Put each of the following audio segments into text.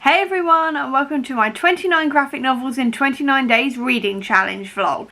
Hey everyone, and welcome to my 29 graphic novels in 29 days reading challenge vlog.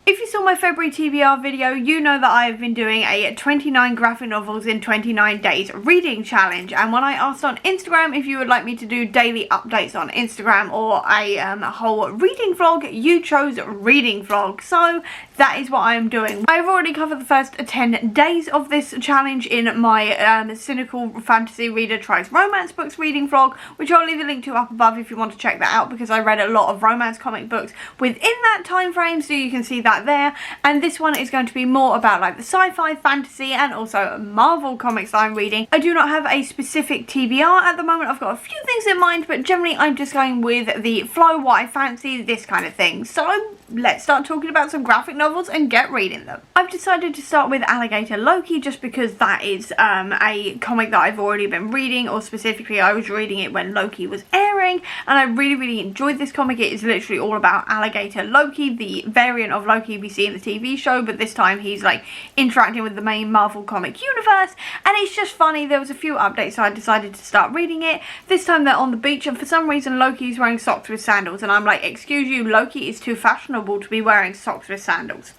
If you saw my February TBR video, you know that I have been doing a 29 graphic novels in 29 days reading challenge, and when I asked on Instagram if you would like me to do daily updates on Instagram or a whole reading vlog, you chose reading vlog, so that is what I am doing. I've already covered the first 10 days of this challenge in my Cynical Fantasy Reader Tries Romance Books reading vlog, which I'll leave a link to up above if you want to check that out, because I read a lot of romance comic books within that time frame, so you can see that there. And this one is going to be more about like the sci-fi, fantasy and also Marvel comics that I'm reading. I do not have a specific TBR at the moment. I've got a few things in mind, but generally I'm just going with the flow, what I fancy, this kind of thing. So let's start talking about some graphic novels and get reading them. I've decided to start with Alligator Loki just because that is a comic that I've already been reading, or specifically I was reading it when Loki was airing, and I really enjoyed this comic. It is literally all about Alligator Loki, the variant of Loki we see in the TV show, but this time he's like interacting with the main Marvel comic universe, and it's just funny. There was a few updates, so I decided to start reading it. This time they're on the beach, and for some reason Loki's wearing socks with sandals, and I'm like, excuse you, Loki is too fashionable to be wearing socks with sandals.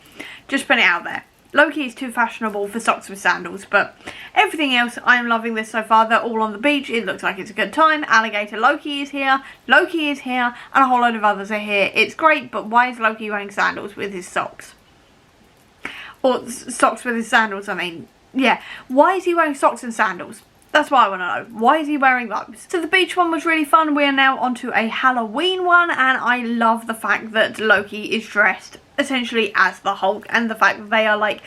Just put it out there. Loki is too fashionable for socks with sandals, but everything else, I am loving this so far. They're all on the beach. It looks like it's a good time. Alligator Loki is here, and a whole load of others are here. It's great, but why is Loki wearing sandals with his socks? Or socks with his sandals, I mean. Yeah, why is he wearing socks and sandals? That's what I want to know. Why is he wearing those? So the beach one was really fun. We are now onto a Halloween one, and I love the fact that Loki is dressed essentially as the Hulk, and the fact that they are like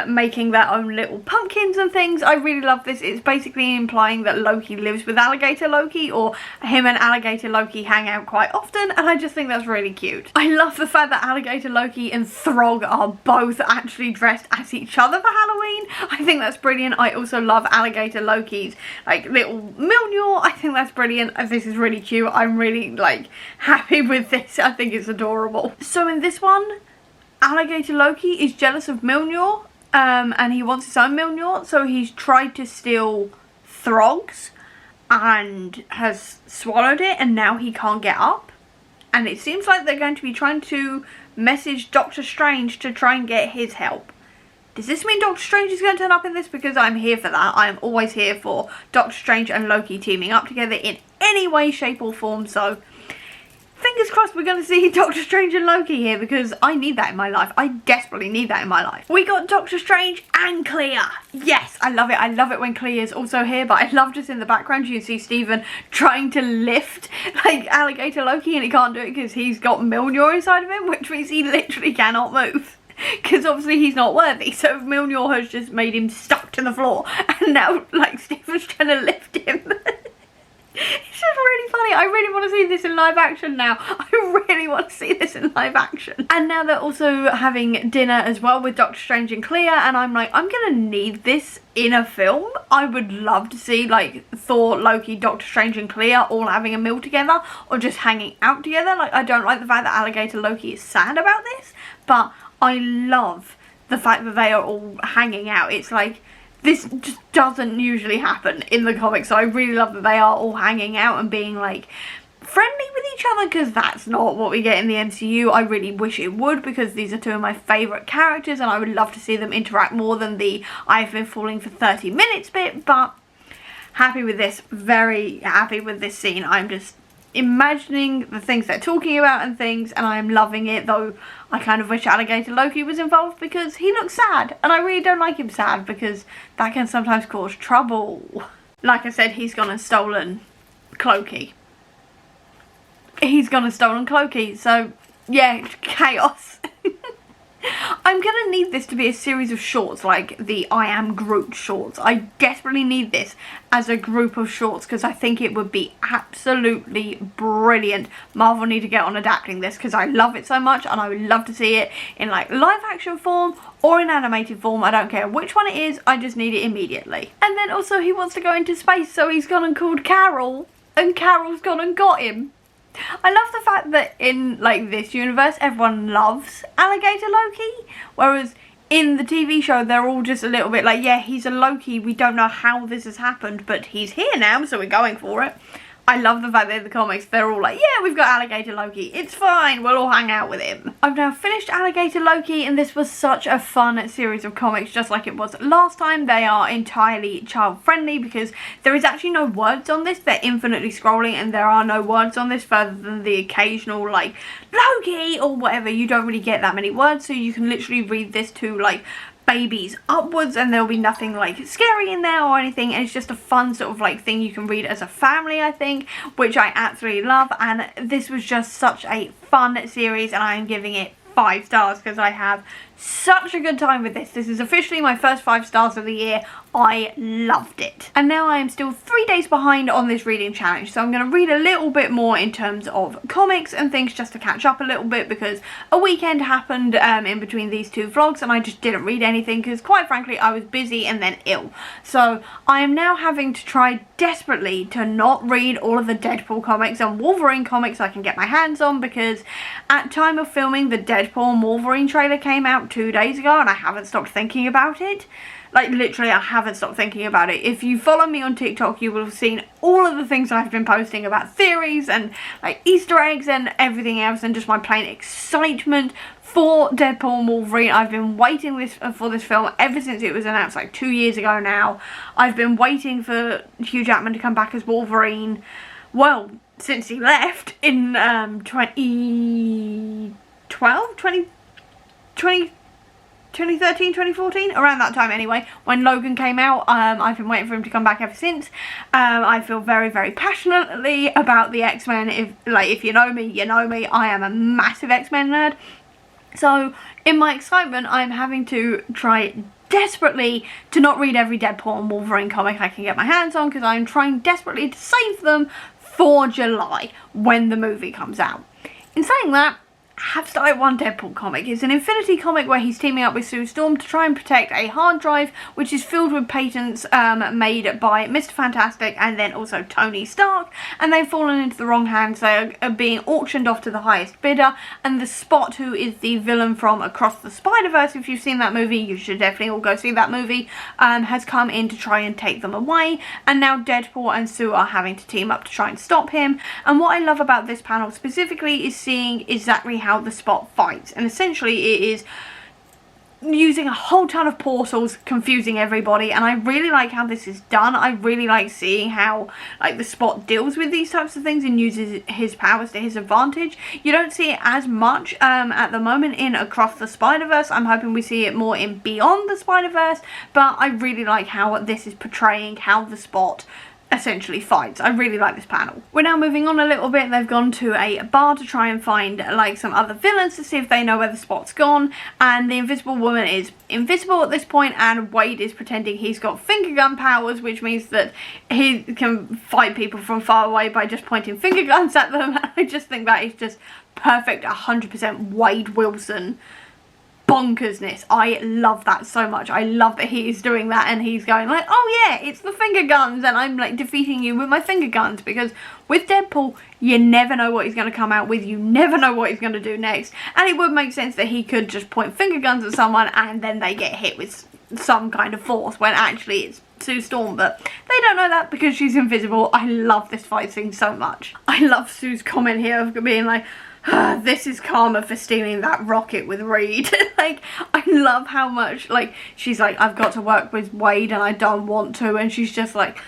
making their own little pumpkins and things. I really love this. It's basically implying that Loki lives with Alligator Loki, or him and Alligator Loki hang out quite often, and I just think that's really cute. I love the fact that Alligator Loki and Throg are both actually dressed as each other for Halloween. I think that's brilliant. I also love Alligator Loki's like little Mjolnir. I think that's brilliant. This is really cute. I'm really like happy with this. I think it's adorable. So in this one, Alligator Loki is jealous of Mjolnir, and he wants his own Mjolnir, so he's tried to steal Throg's and has swallowed it, and now he can't get up. And it seems like they're going to be trying to message Doctor Strange to try and get his help. Does this mean Doctor Strange is going to turn up in this? Because I'm here for that. I am always here for Doctor Strange and Loki teaming up together in any way, shape or form, so fingers crossed we're going to see Doctor Strange and Loki here, because I need that in my life. I desperately need that in my life. We got Doctor Strange and Clea. Yes, I love it. I love it when Clea is also here, but I love just in the background you can see Stephen trying to lift like Alligator Loki, and he can't do it because he's got Mjolnir inside of him, which means he literally cannot move. Because obviously he's not worthy, so Mjolnir has just made him stuck to the floor, and now like Stephen's trying to lift him. It's just really funny. I really want to see this in live action now. I really want to see this in live action. And now they're also having dinner as well with Doctor Strange and Clea, and I'm like, I'm gonna need this in a film. I would love to see like Thor, Loki, Doctor Strange and Clea all having a meal together, or just hanging out together. Like, I don't like the fact that Alligator Loki is sad about this, but I love the fact that they are all hanging out. It's like, this just doesn't usually happen in the comics, so I really love that they are all hanging out and being like friendly with each other, because that's not what we get in the MCU. I really wish it would, because these are two of my favourite characters, and I would love to see them interact more than the I've been falling for 30 minutes bit, but happy with this. Very happy with this scene. I'm just imagining the things they're talking about and things, and I am loving it, though I kind of wish Alligator Loki was involved, because he looks sad, and I really don't like him sad, because that can sometimes cause trouble. Like I said, he's gone and stolen Clokey. So yeah, chaos. I'm gonna need this to be a series of shorts, like the I Am Groot shorts. I desperately need this as a group of shorts, because I think it would be absolutely brilliant. Marvel need to get on adapting this, because I love it so much, and I would love to see it in like live action form or in animated form. I don't care which one it is, I just need it immediately. And then also he wants to go into space, so he's gone and called Carol, and Carol's gone and got him. I love the fact that in like this universe everyone loves Alligator Loki, whereas in the TV show, they're all just a little bit like, yeah, he's a Loki, we don't know how this has happened, but he's here now, so we're going for it. I love the fact that in the comics they're all like, yeah, we've got Alligator Loki, it's fine, we'll all hang out with him. I've now finished Alligator Loki, and this was such a fun series of comics, just like it was last time. They are entirely child friendly because there is actually no words on this. They're infinitely scrolling and there are no words on this further than the occasional like Loki or whatever. You don't really get that many words, so you can literally read this to like babies upwards and there'll be nothing like scary in there or anything, and it's just a fun sort of like thing you can read as a family, I think, which I absolutely love. And this was just such a fun series, and I am giving it 5 stars because I have such a good time with this. This is officially my first 5 stars of the year. I loved it. And now I am still 3 days behind on this reading challenge, so I'm going to read a little bit more in terms of comics and things just to catch up a little bit, because a weekend happened in between these 2 vlogs and I just didn't read anything because quite frankly I was busy and then ill. So I am now having to try desperately to not read all of the Deadpool comics and Wolverine comics I can get my hands on, because at time of filming the Deadpool and Wolverine trailer came out 2 days ago and I haven't stopped thinking about it. Like, literally, I haven't stopped thinking about it. If you follow me on TikTok, you will have seen all of the things I've been posting about theories and, like, Easter eggs and everything else, and just my plain excitement for Deadpool and Wolverine. I've been waiting for this film ever since it was announced, like, 2 years ago now. I've been waiting for Hugh Jackman to come back as Wolverine, well, since he left in 2013, 2014, around that time anyway, when Logan came out. I've been waiting for him to come back ever since. I feel very, very passionately about the X-Men. If you know me, you know me. I am a massive X-Men nerd. So, in my excitement, I'm having to try desperately to not read every Deadpool and Wolverine comic I can get my hands on, because I'm trying desperately to save them for July, when the movie comes out. In saying that, I have started one Deadpool comic. It's an Infinity comic where he's teaming up with Sue Storm to try and protect a hard drive which is filled with patents made by Mr. Fantastic and then also Tony Stark, and they've fallen into the wrong hands. They are being auctioned off to the highest bidder, and the Spot, who is the villain from Across the Spider-Verse, if you've seen that movie, you should definitely all go see that movie, has come in to try and take them away, and now Deadpool and Sue are having to team up to try and stop him. And what I love about this panel specifically is seeing exactly how the Spot fights, and essentially it is using a whole ton of portals, confusing everybody, and I really like how this is done. I really like seeing how like the Spot deals with these types of things and uses his powers to his advantage. You don't see it as much at the moment in Across the Spider-Verse. I'm hoping we see it more in Beyond the Spider-Verse, but I really like how this is portraying how the Spot essentially fights. I really like this panel. We're now moving on a little bit. They've gone to a bar to try and find like some other villains to see if they know where the Spot's gone, and the Invisible Woman is invisible at this point, and Wade is pretending he's got finger gun powers, which means that he can fight people from far away by just pointing finger guns at them. I just think that is just perfect 100% Wade Wilson bonkersness. I love that so much. I love that he is doing that and he's going like, oh yeah, it's the finger guns and I'm like defeating you with my finger guns, because with Deadpool you never know what he's going to come out with, you never know what he's going to do next, and it would make sense that he could just point finger guns at someone and then they get hit with some kind of force when actually it's Sue Storm, but they don't know that because she's invisible. I love this fight scene so much. I love Sue's comment here of being like, this is karma for stealing that rocket with Reed. Like, I love how much, like, she's like, I've got to work with Wade and I don't want to, and she's just like,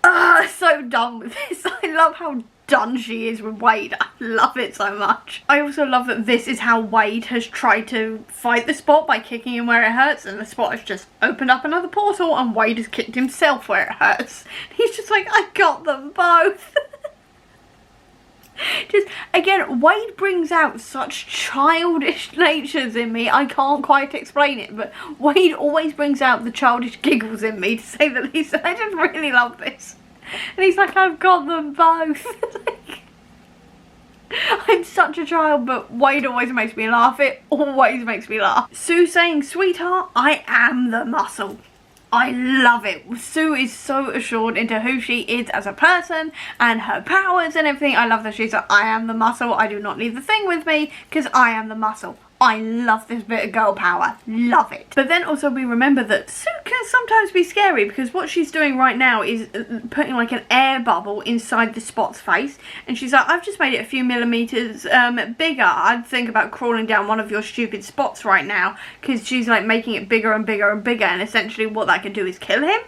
so done with this. I love how done she is with Wade. I love it so much. I also love that this is how Wade has tried to fight the Spot, by kicking him where it hurts, and the Spot has just opened up another portal and Wade has kicked himself where it hurts. He's just like, I got them both. Just, again, Wade brings out such childish natures in me. I can't quite explain it, but Wade always brings out the childish giggles in me, to say the least. I just really love this. And he's like, I've got them both. Like, I'm such a child, but Wade always makes me laugh. It always makes me laugh. Sue saying, sweetheart, I am the muscle. I love it. Sue is so assured into who she is as a person and her powers and everything. I love that she's like, I am the muscle. I do not need the thing with me because I am the muscle. I love this bit of girl power, love it. But then also we remember that Sue can sometimes be scary, because what she's doing right now is putting like an air bubble inside the Spot's face, and she's like, I've just made it a few millimeters bigger. I'd think about crawling down one of your stupid spots right now, because she's like making it bigger and bigger and bigger, and essentially what that could do is kill him.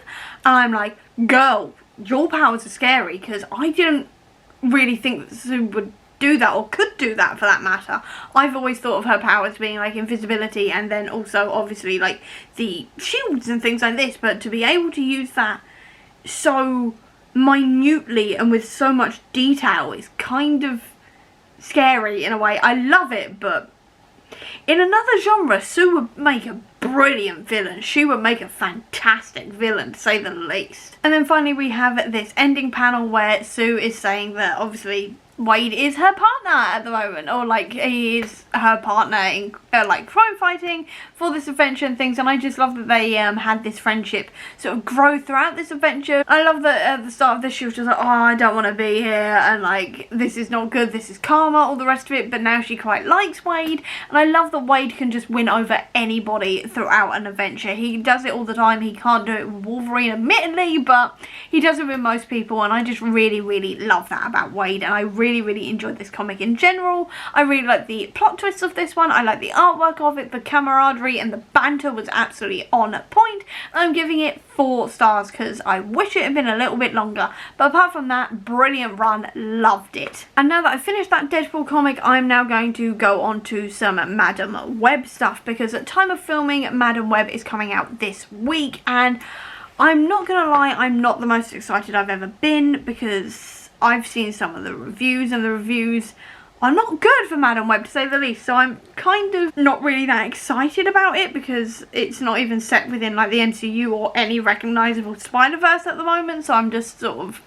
And I'm like, girl, your powers are scary, because I didn't really think that Sue would do that, or could do that for that matter. I've always thought of her powers being like invisibility, and then also obviously like the shields and things like this, but to be able to use that so minutely and with so much detail is kind of scary in a way. I love it, but in another genre, Sue would make a brilliant villain. She would make a fantastic villain, to say the least. And then finally we have this ending panel where Sue is saying that obviously Wade is her partner at the moment, or like he is her partner in like crime fighting for this adventure and things, and I just love that they had this friendship sort of grow throughout this adventure. I love that at the start of this she was just like, oh, I don't want to be here, and like this is not good, this is karma, all the rest of it, but now she quite likes Wade, and I love that Wade can just win over anybody throughout an adventure. He does it all the time. He can't do it with Wolverine admittedly, but he does it with most people, and I just really love that about Wade, and I really enjoyed this comic in general. I really like the plot twists of this one. I like the artwork of it, the camaraderie and the banter was absolutely on point. I'm giving it 4 stars because I wish it had been a little bit longer, but apart from that, brilliant run, loved it. And now that I've finished that Deadpool comic, I'm now going to go on to some Madam Web stuff, because at time of filming, Madam Web is coming out this week, and I'm not gonna lie, I'm not the most excited I've ever been, because I've seen some of the reviews, and the reviews are not good for Madam Web, to say the least, so I'm kind of not really that excited about it, because it's not even set within like the MCU or any recognisable Spider-Verse at the moment, so I'm just sort of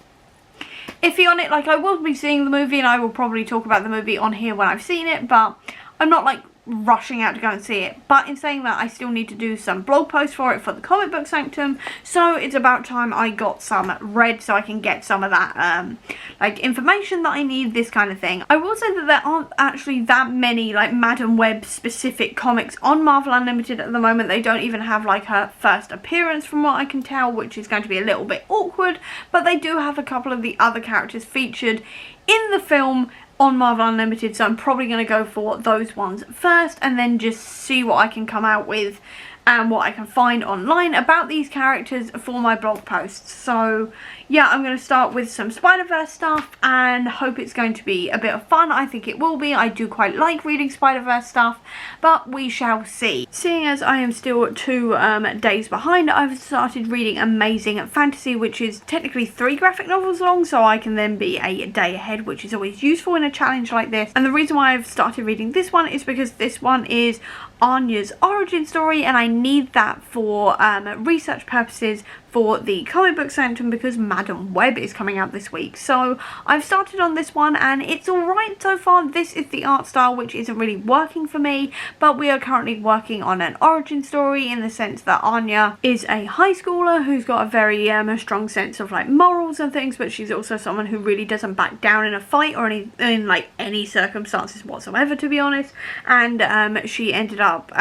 iffy on it. Like, I will be seeing the movie, and I will probably talk about the movie on here when I've seen it, but I'm not like rushing out to go and see it. But in saying that, I still need to do some blog posts for it for the Comic Book Sanctum, so it's about time I got some read so I can get some of that like information that I need, this kind of thing. I will say that there aren't actually that many like Madam Web specific comics on Marvel Unlimited at the moment. They don't even have like her first appearance from what I can tell, which is going to be a little bit awkward, but they do have a couple of the other characters featured in the film on Marvel Unlimited, so I'm probably going to go for those ones first, and then just see what I can come out with and what I can find online about these characters for my blog posts. So yeah, I'm going to start with some Spider-Verse stuff and hope it's going to be a bit of fun. I think it will be. I do quite like reading Spider-Verse stuff, but we shall see. Seeing as I am still 2 days behind, I've started reading Amazing Fantasy, which is technically 3 graphic novels long, so I can then be a day ahead, which is always useful in a challenge like this. And the reason why I've started reading this one is because this one is Anya's origin story, and I need that for research purposes for the Comic Book Sanctum, because Madam Web is coming out this week. So I've started on this one and it's alright so far. This is the art style which isn't really working for me, but we are currently working on an origin story in the sense that Anya is a high schooler who's got a very strong sense of like morals and things, but she's also someone who really doesn't back down in a fight or any circumstances whatsoever, to be honest. And she ended up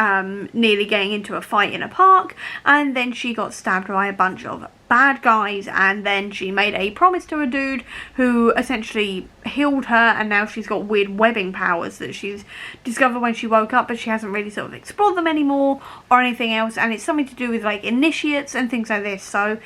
nearly getting into a fight in a park, and then she got stabbed by a bunch of bad guys, and then she made a promise to a dude who essentially healed her, and now she's got weird webbing powers that she's discovered when she woke up, but she hasn't really sort of explored them anymore or anything else, and it's something to do with like initiates and things like this. So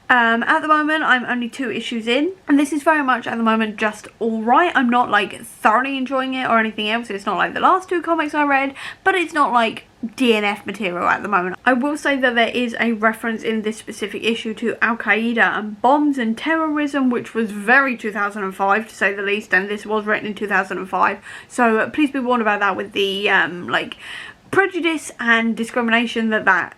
at the moment I'm only 2 issues in, and this is very much at the moment just alright. I'm not like thoroughly enjoying it or anything else. It's not like the last 2 comics I read, but it's not like DNF material at the moment. I will say that there is a reference in this specific issue to Al-Qaeda and bombs and terrorism, which was very 2005 to say the least, and this was written in 2005, so please be warned about that with the like prejudice and discrimination that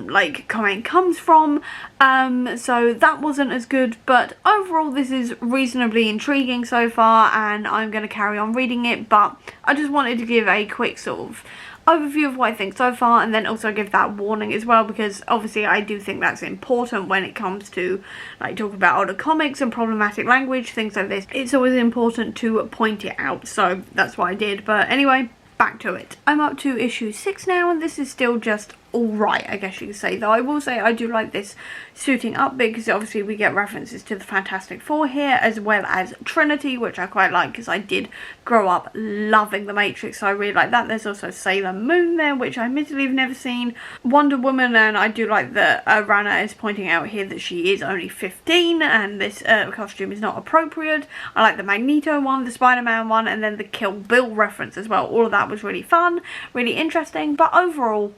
like comment comes from. So that wasn't as good, but overall this is reasonably intriguing so far, and I'm going to carry on reading it. But I just wanted to give a quick sort of overview of what I think so far, and then also give that warning as well, because obviously I do think that's important when it comes to like talking about older comics and problematic language, things like this. It's always important to point it out, so that's what I did. But anyway, back to it. I'm up to issue 6 now, and this is still just alright, I guess you could say. Though I will say I do like this suiting up bit, because obviously we get references to the Fantastic Four here, as well as Trinity, which I quite like because I did grow up loving The Matrix, so I really like that. There's also Sailor Moon there, which I admittedly have never seen. Wonder Woman, and I do like that Rana is pointing out here that she is only 15 and this costume is not appropriate. I like the Magneto one, the Spider-Man one, and then the Kill Bill reference as well. All of that was really fun, really interesting, but overall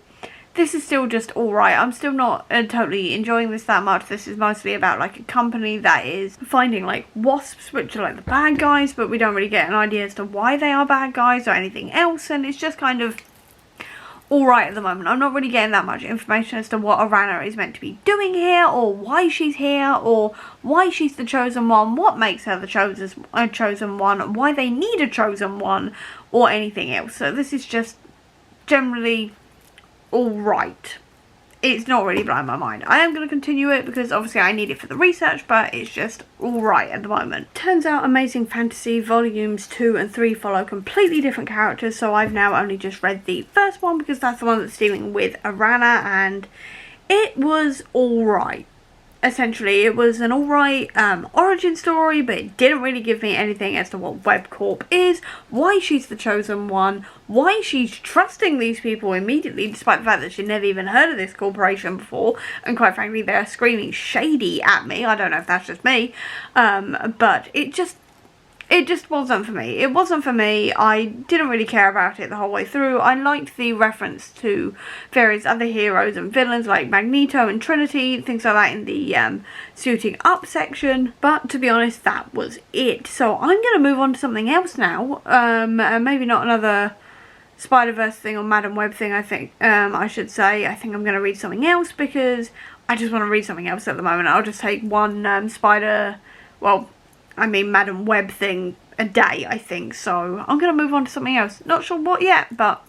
this is still just alright. I'm still not totally enjoying this that much. This is mostly about like a company that is finding like wasps, which are like the bad guys, but we don't really get an idea as to why they are bad guys or anything else, and it's just kind of alright at the moment. I'm not really getting that much information as to what Arana is meant to be doing here, or why she's here, or why she's the chosen one, what makes her the chosen one, why they need a chosen one, or anything else. So this is just generally alright. It's not really blowing my mind. I am going to continue it because obviously I need it for the research, but it's just alright at the moment. Turns out Amazing Fantasy volumes 2 and 3 follow completely different characters, so I've now only just read the first one because that's the one that's dealing with Arana, and it was alright. Essentially, it was an alright origin story, but it didn't really give me anything as to what WebCorp is, why she's the chosen one, why she's trusting these people immediately, despite the fact that she'd never even heard of this corporation before, and quite frankly, they're screaming shady at me. I don't know if that's just me, but it just wasn't for me. It wasn't for me. I didn't really care about it the whole way through. I liked the reference to various other heroes and villains like Magneto and Trinity, things like that in the suiting up section. But to be honest, that was it. So I'm going to move on to something else now. Maybe not another Spider-Verse thing or Madam Web thing, I think I should say. I think I'm going to read something else because I just want to read something else at the moment. I'll just take one Madam Web thing a day, I think. So I'm going to move on to something else. Not sure what yet, but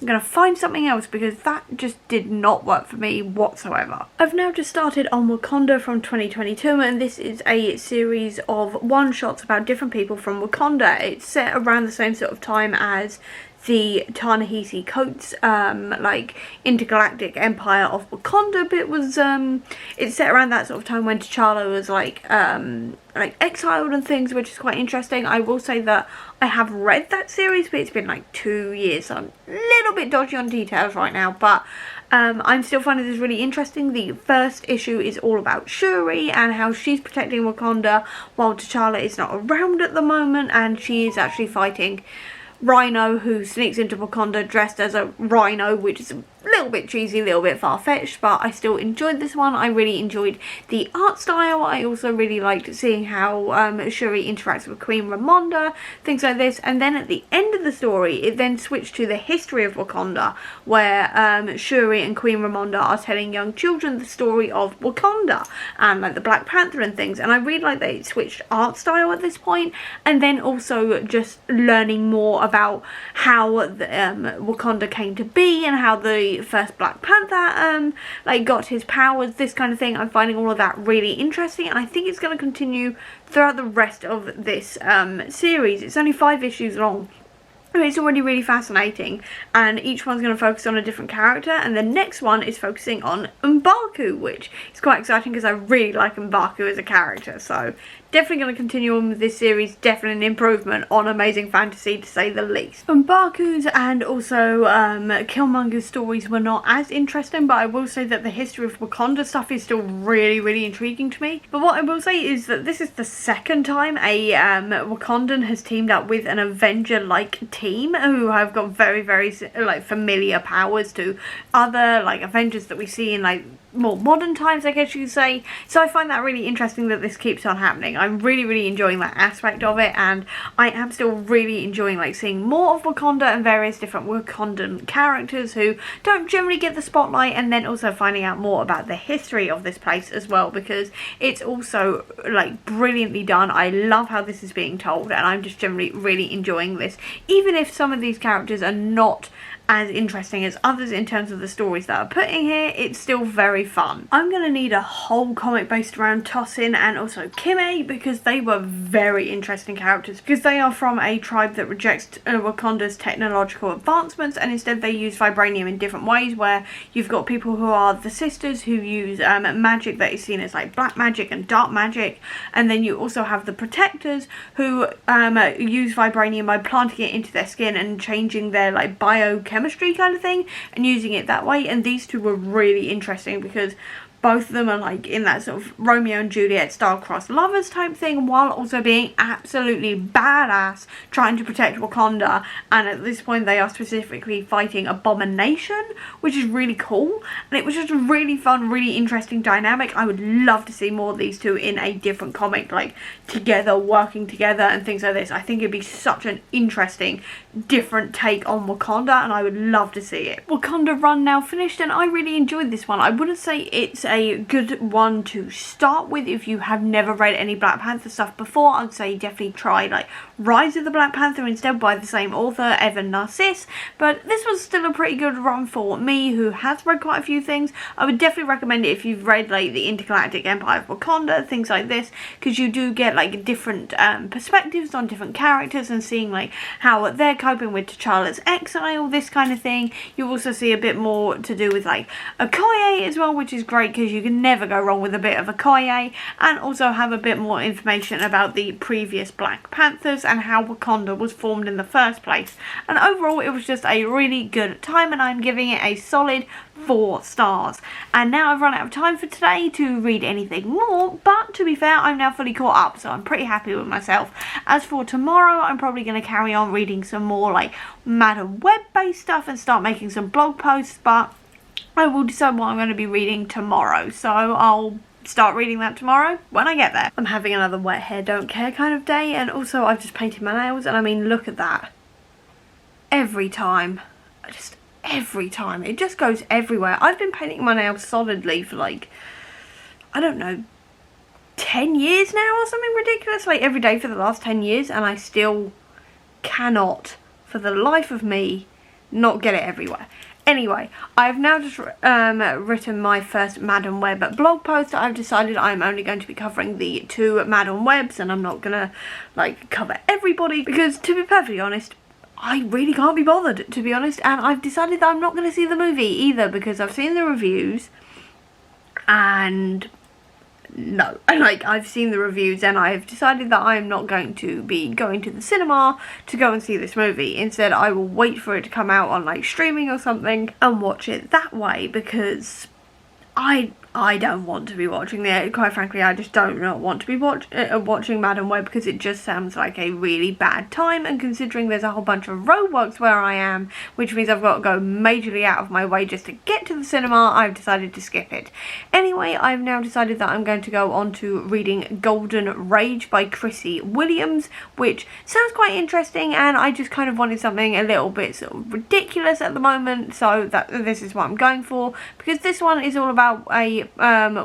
I'm going to find something else because that just did not work for me whatsoever. I've now just started on Wakanda from 2022, and this is a series of one-shots about different people from Wakanda. It's set around the same sort of time as the Ta-Nehisi Coates like intergalactic empire of Wakanda, but it was it's set around that sort of time when T'Challa was like exiled and things, which is quite interesting. I will say that I have read that series, but it's been like 2 years, so I'm a little bit dodgy on details right now, but I'm still finding this really interesting. The first issue is all about Shuri and how she's protecting Wakanda while T'Challa is not around at the moment, and she is actually fighting Rhino, who sneaks into Wakanda dressed as a rhino, which is a little bit cheesy, a little bit far-fetched, but I still enjoyed this one. I really enjoyed the art style. I also really liked seeing how Shuri interacts with Queen Ramonda, things like this. And then at the end of the story, it then switched to the history of Wakanda, where Shuri and Queen Ramonda are telling young children the story of Wakanda and like the Black Panther and things. And I really like that it switched art style at this point, and then also just learning more about how Wakanda came to be and how the first Black Panther like got his powers, this kind of thing. I'm finding all of that really interesting, and I think it's going to continue throughout the rest of this series. It's only 5 issues long. It's already really fascinating, and each one's going to focus on a different character, and the next one is focusing on M'Baku, which is quite exciting because I really like M'Baku as a character. So definitely going to continue on with this series. Definitely an improvement on Amazing Fantasy, to say the least. M'Baku's and also Killmonger's stories were not as interesting, but I will say that the history of Wakanda stuff is still really, really intriguing to me. But what I will say is that this is the second time a Wakandan has teamed up with an Avenger-like team who have got very, very like familiar powers to other like Avengers that we see in like more modern times, I guess you could say. So I find that really interesting that this keeps on happening. I'm really, really enjoying that aspect of it, and I am still really enjoying like seeing more of Wakanda and various different Wakandan characters who don't generally get the spotlight, and then also finding out more about the history of this place as well, because it's also like brilliantly done. I love how this is being told, and I'm just generally really enjoying this, even if some of these characters are not as interesting as others in terms of the stories that are put in here, it's still very fun. I'm going to need a whole comic based around Tosin and also Kime, because they were very interesting characters, because they are from a tribe that rejects Wakanda's technological advancements, and instead they use vibranium in different ways, where you've got people who are the sisters who use magic that is seen as like black magic and dark magic, and then you also have the protectors who use vibranium by planting it into their skin and changing their like biochemistry kind of thing and using it that way. And these two were really interesting because both of them are like in that sort of Romeo and Juliet star-crossed lovers type thing, while also being absolutely badass trying to protect Wakanda. And at this point they are specifically fighting Abomination, which is really cool. And it was just a really fun, really interesting dynamic. I would love to see more of these two in a different comic, like together, working together and things like this. I think it'd be such an interesting, different take on Wakanda, and I would love to see it. Wakanda Run now finished, and I really enjoyed this one. I wouldn't say it's a good one to start with if you have never read any Black Panther stuff before. I'd say definitely try like Rise of the Black Panther instead, by the same author, Evan Narcisse. But this was still a pretty good run for me, who has read quite a few things. I would definitely recommend it if you've read like the Intergalactic Empire of Wakanda, things like this, because you do get like different perspectives on different characters and seeing like how they're coping with T'Challa's exile, this kind of thing. You also see a bit more to do with like Okoye as well, which is great because you can never go wrong with a bit of Okoye, and also have a bit more information about the previous Black Panthers and how Wakanda was formed in the first place. And overall it was just a really good time, and I'm giving it a solid 4 stars. And now I've run out of time for today to read anything more, but to be fair, I'm now fully caught up, so I'm pretty happy with myself. As for tomorrow, I'm probably going to carry on reading some more like Madam Web based stuff and start making some blog posts, but I will decide what I'm going to be reading tomorrow, so I'll start reading that tomorrow when I get there. I'm having another wet hair don't care kind of day, and also I've just painted my nails, and I mean, look at that. Every time, every time, it just goes everywhere. I've been painting my nails solidly for like, I don't know, 10 years now or something ridiculous, like every day for the last 10 years, and I still cannot for the life of me not get it everywhere. Anyway, I've now just written my first Madam Web blog post. I've decided I'm only going to be covering the 2 Madam Webs, and I'm not gonna like cover everybody, because to be perfectly honest, I really can't be bothered, to be honest. And I've decided that I'm not going to see the movie either, because I've seen the reviews, and no, like I've seen the reviews and I've decided that I'm not going to be going to the cinema to go and see this movie. Instead, I will wait for it to come out on like streaming or something and watch it that way, because I don't want to be watching it. Quite frankly, I just don't not want to be watching Madam Web, because it just sounds like a really bad time, and considering there's a whole bunch of roadworks where I am, which means I've got to go majorly out of my way just to get to the cinema, I've decided to skip it. Anyway, I've now decided that I'm going to go on to reading Golden Rage by Chrissy Williams, which sounds quite interesting, and I just kind of wanted something a little bit sort of ridiculous at the moment, so this is what I'm going for, because this one is all about a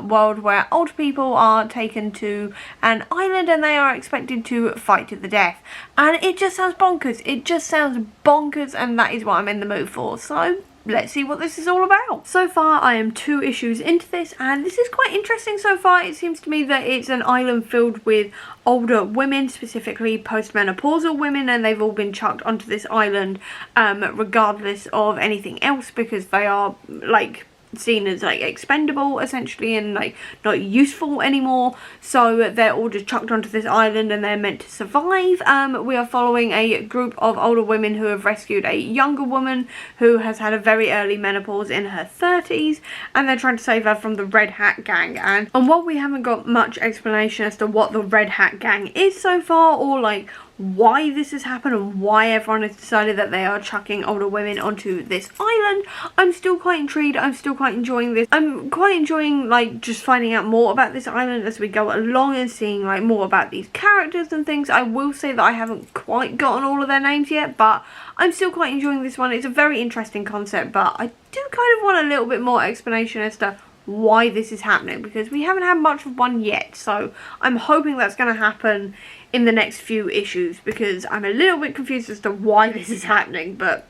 world where old people are taken to an island and they are expected to fight to the death, and it just sounds bonkers. It just sounds bonkers, and that is what I'm in the mood for, so let's see what this is all about. So far I am 2 issues into this, and this is quite interesting so far. It seems to me that it's an island filled with older women, specifically postmenopausal women, and they've all been chucked onto this island regardless of anything else, because they are like seen as like expendable essentially, and like not useful anymore, so they're all just chucked onto this island and they're meant to survive. We are following a group of older women who have rescued a younger woman who has had a very early menopause in her 30s, and they're trying to save her from the Red Hat Gang. And while we haven't got much explanation as to what the Red Hat Gang is so far, or like why this has happened and why everyone has decided that they are chucking older women onto this island, I'm still quite intrigued. I'm still quite enjoying this. I'm quite enjoying like just finding out more about this island as we go along and seeing like more about these characters and things. I will say that I haven't quite gotten all of their names yet, but I'm still quite enjoying this one. It's a very interesting concept, but I do kind of want a little bit more explanation as to why this is happening, because we haven't had much of one yet, so I'm hoping that's going to happen in the next few issues, because I'm a little bit confused as to why this is happening, but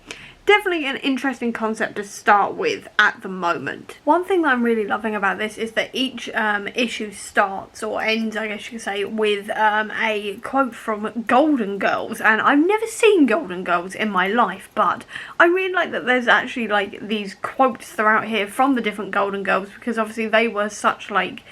definitely an interesting concept to start with at the moment. One thing that I'm really loving about this is that each issue starts, or ends I guess you could say, with a quote from Golden Girls, and I've never seen Golden Girls in my life, but I really like that there's actually like these quotes throughout here from the different Golden Girls, because obviously they were such like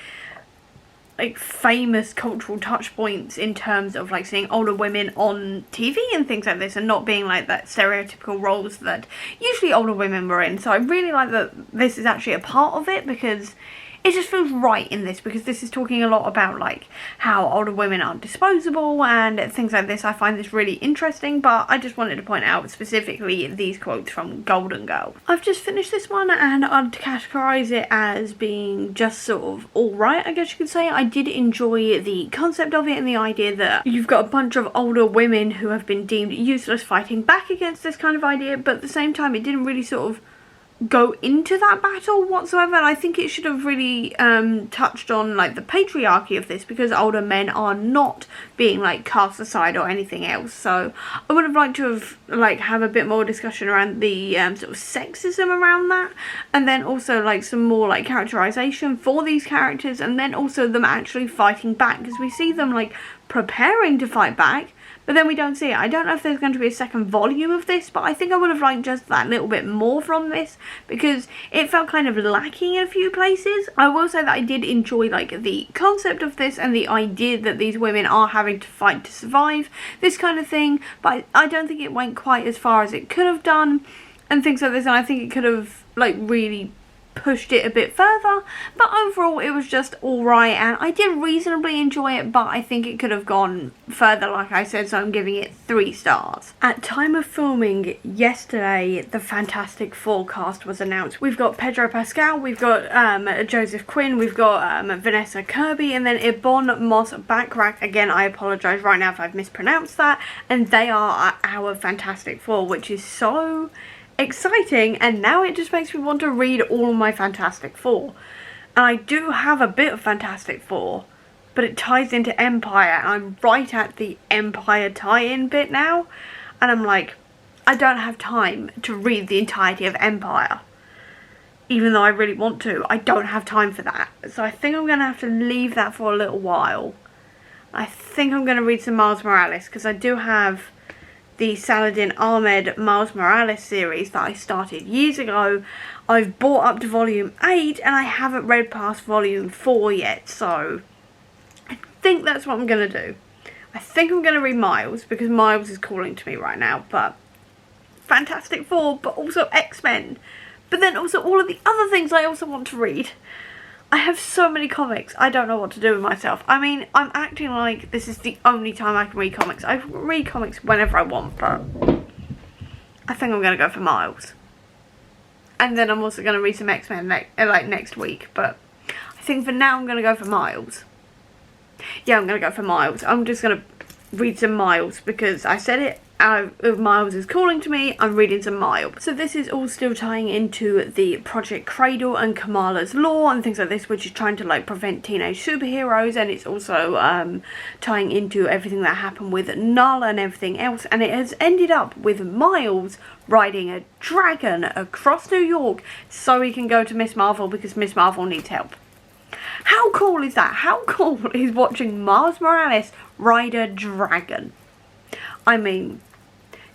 famous cultural touch points in terms of like seeing older women on TV and things like this, and not being like that stereotypical roles that usually older women were in. So I really like that this is actually a part of it, because it just feels right in this, because this is talking a lot about like how older women are disposable and things like this. I find this really interesting, but I just wanted to point out specifically these quotes from Golden Girl. I've just finished this one and I'd categorise it as being just sort of alright, I guess you could say. I did enjoy the concept of it and the idea that you've got a bunch of older women who have been deemed useless fighting back against this kind of idea, but at the same time it didn't really sort of go into that battle whatsoever, and I think it should have really touched on like the patriarchy of this, because older men are not being like cast aside or anything else. So I would have liked to have have a bit more discussion around the sort of sexism around that, and then also like some more like characterization for these characters, and then also them actually fighting back, because we see them like preparing to fight back, but then we don't see it. I don't know if there's going to be a second volume of this, but I think I would have liked just that little bit more from this, because it felt kind of lacking in a few places. I will say that I did enjoy like the concept of this and the idea that these women are having to fight to survive, this kind of thing, but I don't think it went quite as far as it could have done and things like this, and I think it could have like really pushed it a bit further. But overall it was just alright, and I did reasonably enjoy it, but I think it could have gone further, like I said, so I'm giving it 3 stars. At time of filming yesterday, the Fantastic Four cast was announced. We've got Pedro Pascal, we've got Joseph Quinn, we've got Vanessa Kirby, and then Ibon Moss Backrack. Again, I apologise right now if I've mispronounced that, and they are our Fantastic Four, which is so exciting, and now it just makes me want to read all of my Fantastic Four. And I do have a bit of Fantastic Four, but it ties into Empire, and I'm right at the Empire tie-in bit now, and I'm like, I don't have time to read the entirety of Empire. Even though I really want to, I don't have time for that. So I think I'm going to have to leave that for a little while. I think I'm going to read some Miles Morales, because I do have the Saladin Ahmed Miles Morales series that I started years ago. I've bought up to volume 8 and I haven't read past volume 4 yet, so I think that's what I'm going to do. I think I'm going to read Miles, because Miles is calling to me right now, but Fantastic Four, but also X-Men, but then also all of the other things I also want to read. I have so many comics, I don't know what to do with myself. I mean, I'm acting like this is the only time I can read comics. I read comics whenever I want, but I think I'm going to go for Miles. And then I'm also going to read some X-Men next week, but I think for now I'm going to go for Miles. Yeah, I'm going to go for Miles. I'm just going to read some Miles, because I said it. Miles is calling to me, I'm reading some Miles. So this is all still tying into the Project Cradle and Kamala's Law and things like this, which is trying to like prevent teenage superheroes, and it's also tying into everything that happened with Null and everything else, and it has ended up with Miles riding a dragon across New York so he can go to Miss Marvel, because Miss Marvel needs help. How cool is that? How cool is watching Miles Morales ride a dragon? I mean,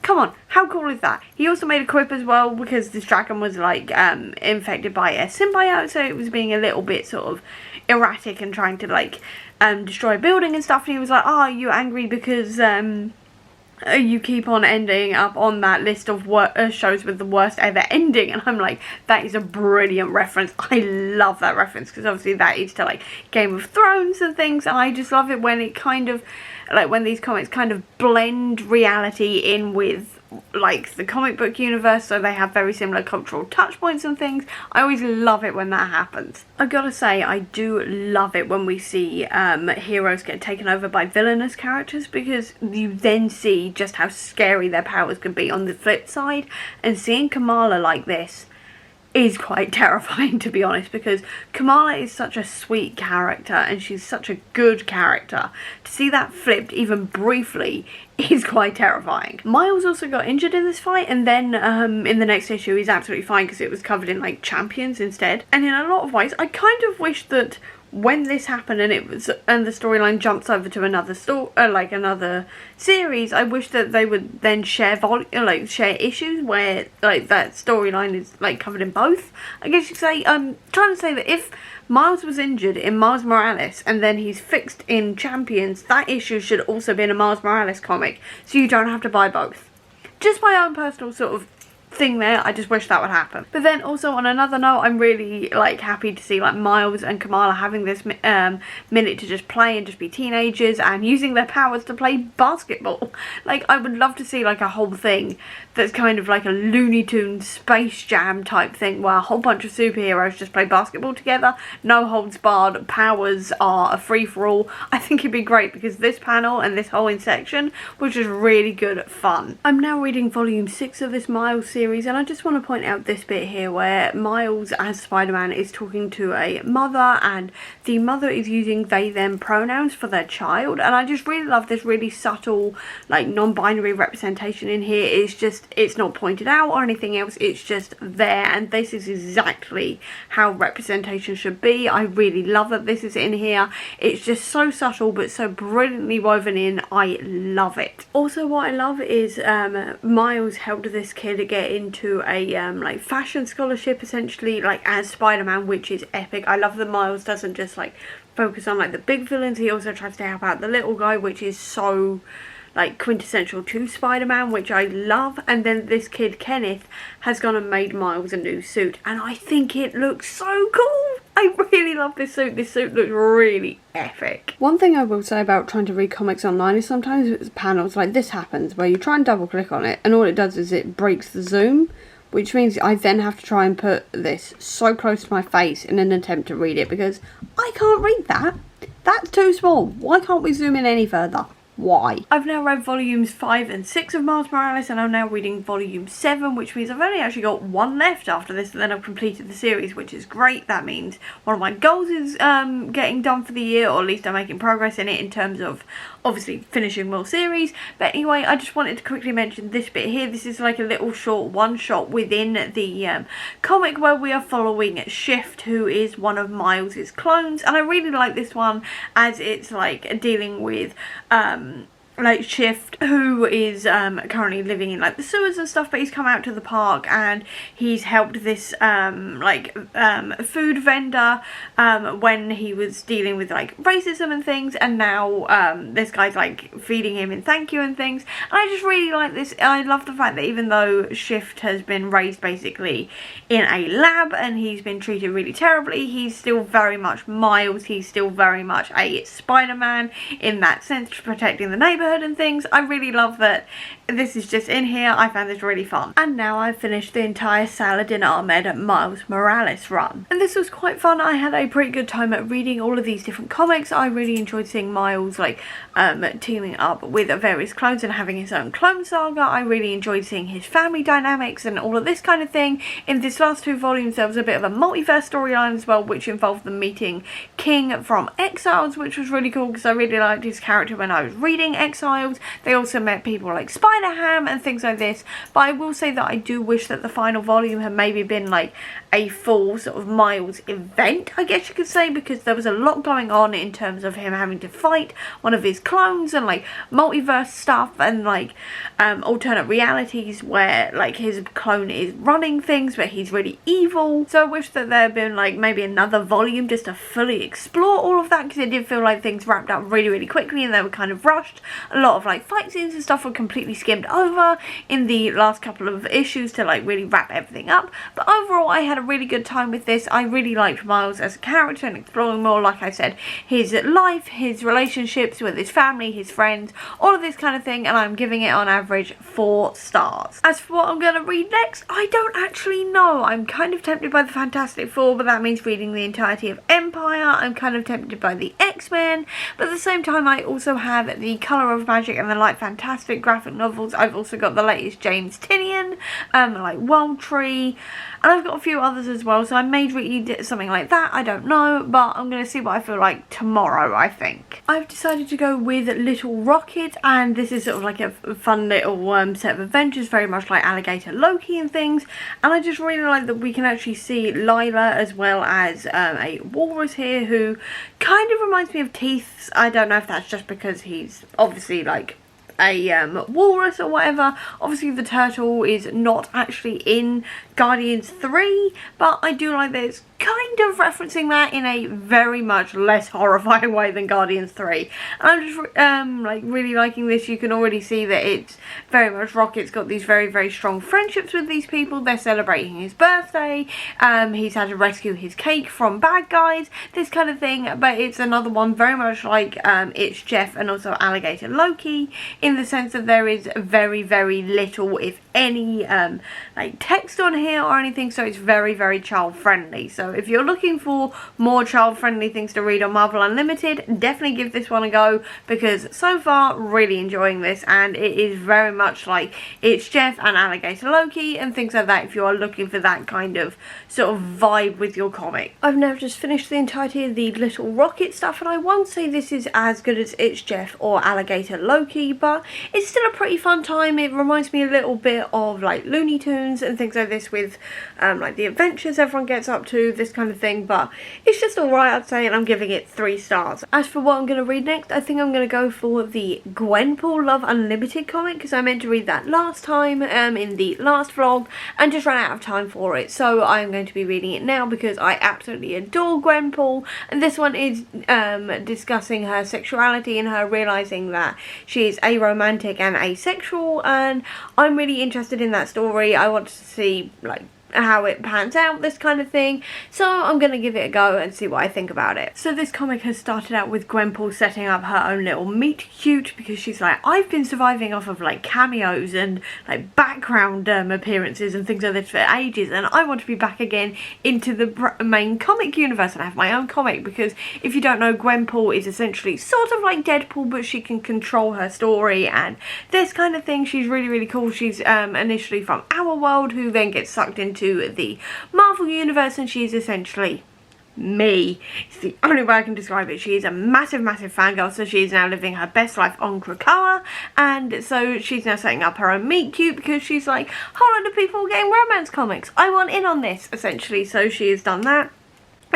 come on, how cool is that? He also made a quip as well, because this dragon was like infected by a symbiote, so it was being a little bit sort of erratic and trying to like destroy a building and stuff, and he was like, oh, you're angry because you keep on ending up on that list of shows with the worst ever ending. And I'm like, that is a brilliant reference. I love that reference, because obviously that is to like Game of Thrones and things, and I just love it when it kind of like when these comics kind of blend reality in with like the comic book universe, so they have very similar cultural touch points and things. I always love it when that happens. I gotta say, I do love it when we see heroes get taken over by villainous characters, because you then see just how scary their powers can be on the flip side, and seeing Kamala like this is quite terrifying, to be honest, because Kamala is such a sweet character and she's such a good character. To see that flipped even briefly is quite terrifying. Miles also got injured in this fight, and then in the next issue he's absolutely fine because it was covered in like Champions instead. And in a lot of ways I kind of wish that when this happened and the storyline jumps over to another another series, I wish that they would then share share issues where like that storyline is like covered in both. I guess you could say, I'm trying to say that if Miles was injured in Miles Morales and then he's fixed in Champions, that issue should also be in a Miles Morales comic, so you don't have to buy both. Just my own personal sort of thing there. I just wish that would happen. But then also on another note, I'm really like happy to see like Miles and Kamala having this minute to just play and just be teenagers and using their powers to play basketball. Like I would love to see like a whole thing that's kind of like a Looney Tunes Space Jam type thing where a whole bunch of superheroes just play basketball together, no holds barred, powers are a free-for-all. I think it'd be great because this panel and this whole section was just really good fun. I'm now reading volume 6 of this Miles series, and I just want to point out this bit here where Miles as Spider-Man is talking to a mother, and the mother is using they them pronouns for their child, and I just really love this really subtle like non-binary representation in here. It's not pointed out or anything else, it's just there, and this is exactly how representation should be. I really love that this is in here. It's just so subtle but so brilliantly woven in. I love it. Also what I love is Miles helped this kid get into a like fashion scholarship essentially, like as Spider-Man, which is epic. I love that Miles doesn't just like focus on like the big villains, he also tries to help out the little guy, which is so like quintessential to Spider-Man, which I love. And then this kid Kenneth has gone and made Miles a new suit, and I think it looks so cool. I really love this suit. This suit looks really epic. One thing I will say about trying to read comics online is sometimes panels like this happens where you try and double click on it and all it does is it breaks the zoom, which means I then have to try and put this so close to my face in an attempt to read it because I can't read that. That's too small. Why can't we zoom in any further? Why? I've now read volumes 5 and 6 of Miles Morales, and I'm now reading volume 7, which means I've only actually got one left after this, and then I've completed the series, which is great. That means one of my goals is getting done for the year, or at least I'm making progress in it in terms of obviously finishing more series. But anyway, I just wanted to quickly mention this bit here. This is like a little short one-shot within the comic where we are following Shift, who is one of Miles's clones, and I really like this one as it's like dealing with like Shift, who is currently living in like the sewers and stuff, but he's come out to the park and he's helped this food vendor when he was dealing with like racism and things, and now this guy's like feeding him in thank you and things. And I just really like this. I love the fact that even though Shift has been raised basically in a lab and he's been treated really terribly, he's still very much Miles. He's still very much a Spider-Man in that sense, protecting the neighborhood and things. I really love that this is just in here. I found this really fun. And now I've finished the entire Saladin Ahmed Miles Morales run, and this was quite fun. I had a pretty good time at reading all of these different comics. I really enjoyed seeing Miles like teaming up with various clones and having his own clone saga. I really enjoyed seeing his family dynamics and all of this kind of thing. In this last 2 volumes there was a bit of a multiverse storyline as well, which involved them meeting King from Exiles, which was really cool because I really liked his character when I was reading Exiles. They also met people like Spider-Ham and things like this, but I will say that I do wish that the final volume had maybe been like a full sort of Miles event, I guess you could say, because there was a lot going on in terms of him having to fight one of his clones and like multiverse stuff and like alternate realities where like his clone is running things but he's really evil. So I wish that there had been like maybe another volume just to fully explore all of that, because it did feel like things wrapped up really quickly and they were kind of rushed. A lot of like fight scenes and stuff were completely skimmed over in the last couple of issues to like really wrap everything up. But overall I had a really good time with this. I really liked Miles as a character and exploring more, like I said, his life, his relationships with his family, his friends, all of this kind of thing, and I'm giving it on average 4 stars. As for what I'm going to read next, I don't actually know. I'm kind of tempted by the Fantastic Four, but that means reading the entirety of Empire. I'm kind of tempted by the X-Men, but at the same time I also have the Colour of Magic and the Light Fantastic graphic novels. I've also got the latest James Tynion, like World Tree, and I've got a few other others as well, so I may read something like that, I don't know, but I'm going to see what I feel like tomorrow, I think. I've decided to go with Little Rocket, and this is sort of like a fun little set of adventures, very much like Alligator Loki and things, and I just really like that we can actually see Lila as well as a walrus here who kind of reminds me of Teeths. I don't know if that's just because he's obviously like a walrus or whatever. Obviously the turtle is not actually in Guardians 3, but I do like that it's kind of referencing that in a very much less horrifying way than Guardians 3. And I'm just like really liking this. You can already see that it's very much Rocket's got these very, very strong friendships with these people. They're celebrating his birthday. He's had to rescue his cake from bad guys, this kind of thing. But it's another one very much like It's Jeff and also Alligator Loki, in the sense that there is very, very little, if any, like text on here or anything, so it's very, very child friendly. So if you're looking for more child friendly things to read on Marvel Unlimited, definitely give this one a go, because so far really enjoying this, and it is very much like It's Jeff and Alligator Loki and things like that if you are looking for that kind of sort of vibe with your comic. I've now just finished the entirety of the Little Rocket stuff, and I won't say this is as good as It's Jeff or Alligator Loki, but it's still a pretty fun time. It reminds me a little bit of like Looney Tunes and things like this, with like the adventures everyone gets up to, this kind of thing, but it's just alright, I'd say, and I'm giving it 3 stars. As for what I'm going to read next, I think I'm going to go for the Gwenpool Love Unlimited comic, because I meant to read that last time in the last vlog and just ran out of time for it, so I'm going to be reading it now because I absolutely adore Gwenpool, and this one is discussing her sexuality and her realising that she is aromantic and asexual, and I'm really interested in that story. I want to see like how it pans out, this kind of thing, so I'm gonna give it a go and see what I think about it. So this comic has started out with Gwenpool setting up her own little meet cute, because she's like, I've been surviving off of like cameos and like background appearances and things like this for ages, and I want to be back again into the main comic universe and have my own comic, because if you don't know, Gwenpool is essentially sort of like Deadpool, but she can control her story and this kind of thing. She's really, really cool. She's initially from our world, who then gets sucked into the Marvel universe, and she's essentially me. It's the only way I can describe it. She is a massive, massive fangirl, so she is now living her best life on Krakoa, and so she's now setting up her own meet cute, because she's like, whole lot of people getting romance comics, I want in on this, essentially. So she has done that.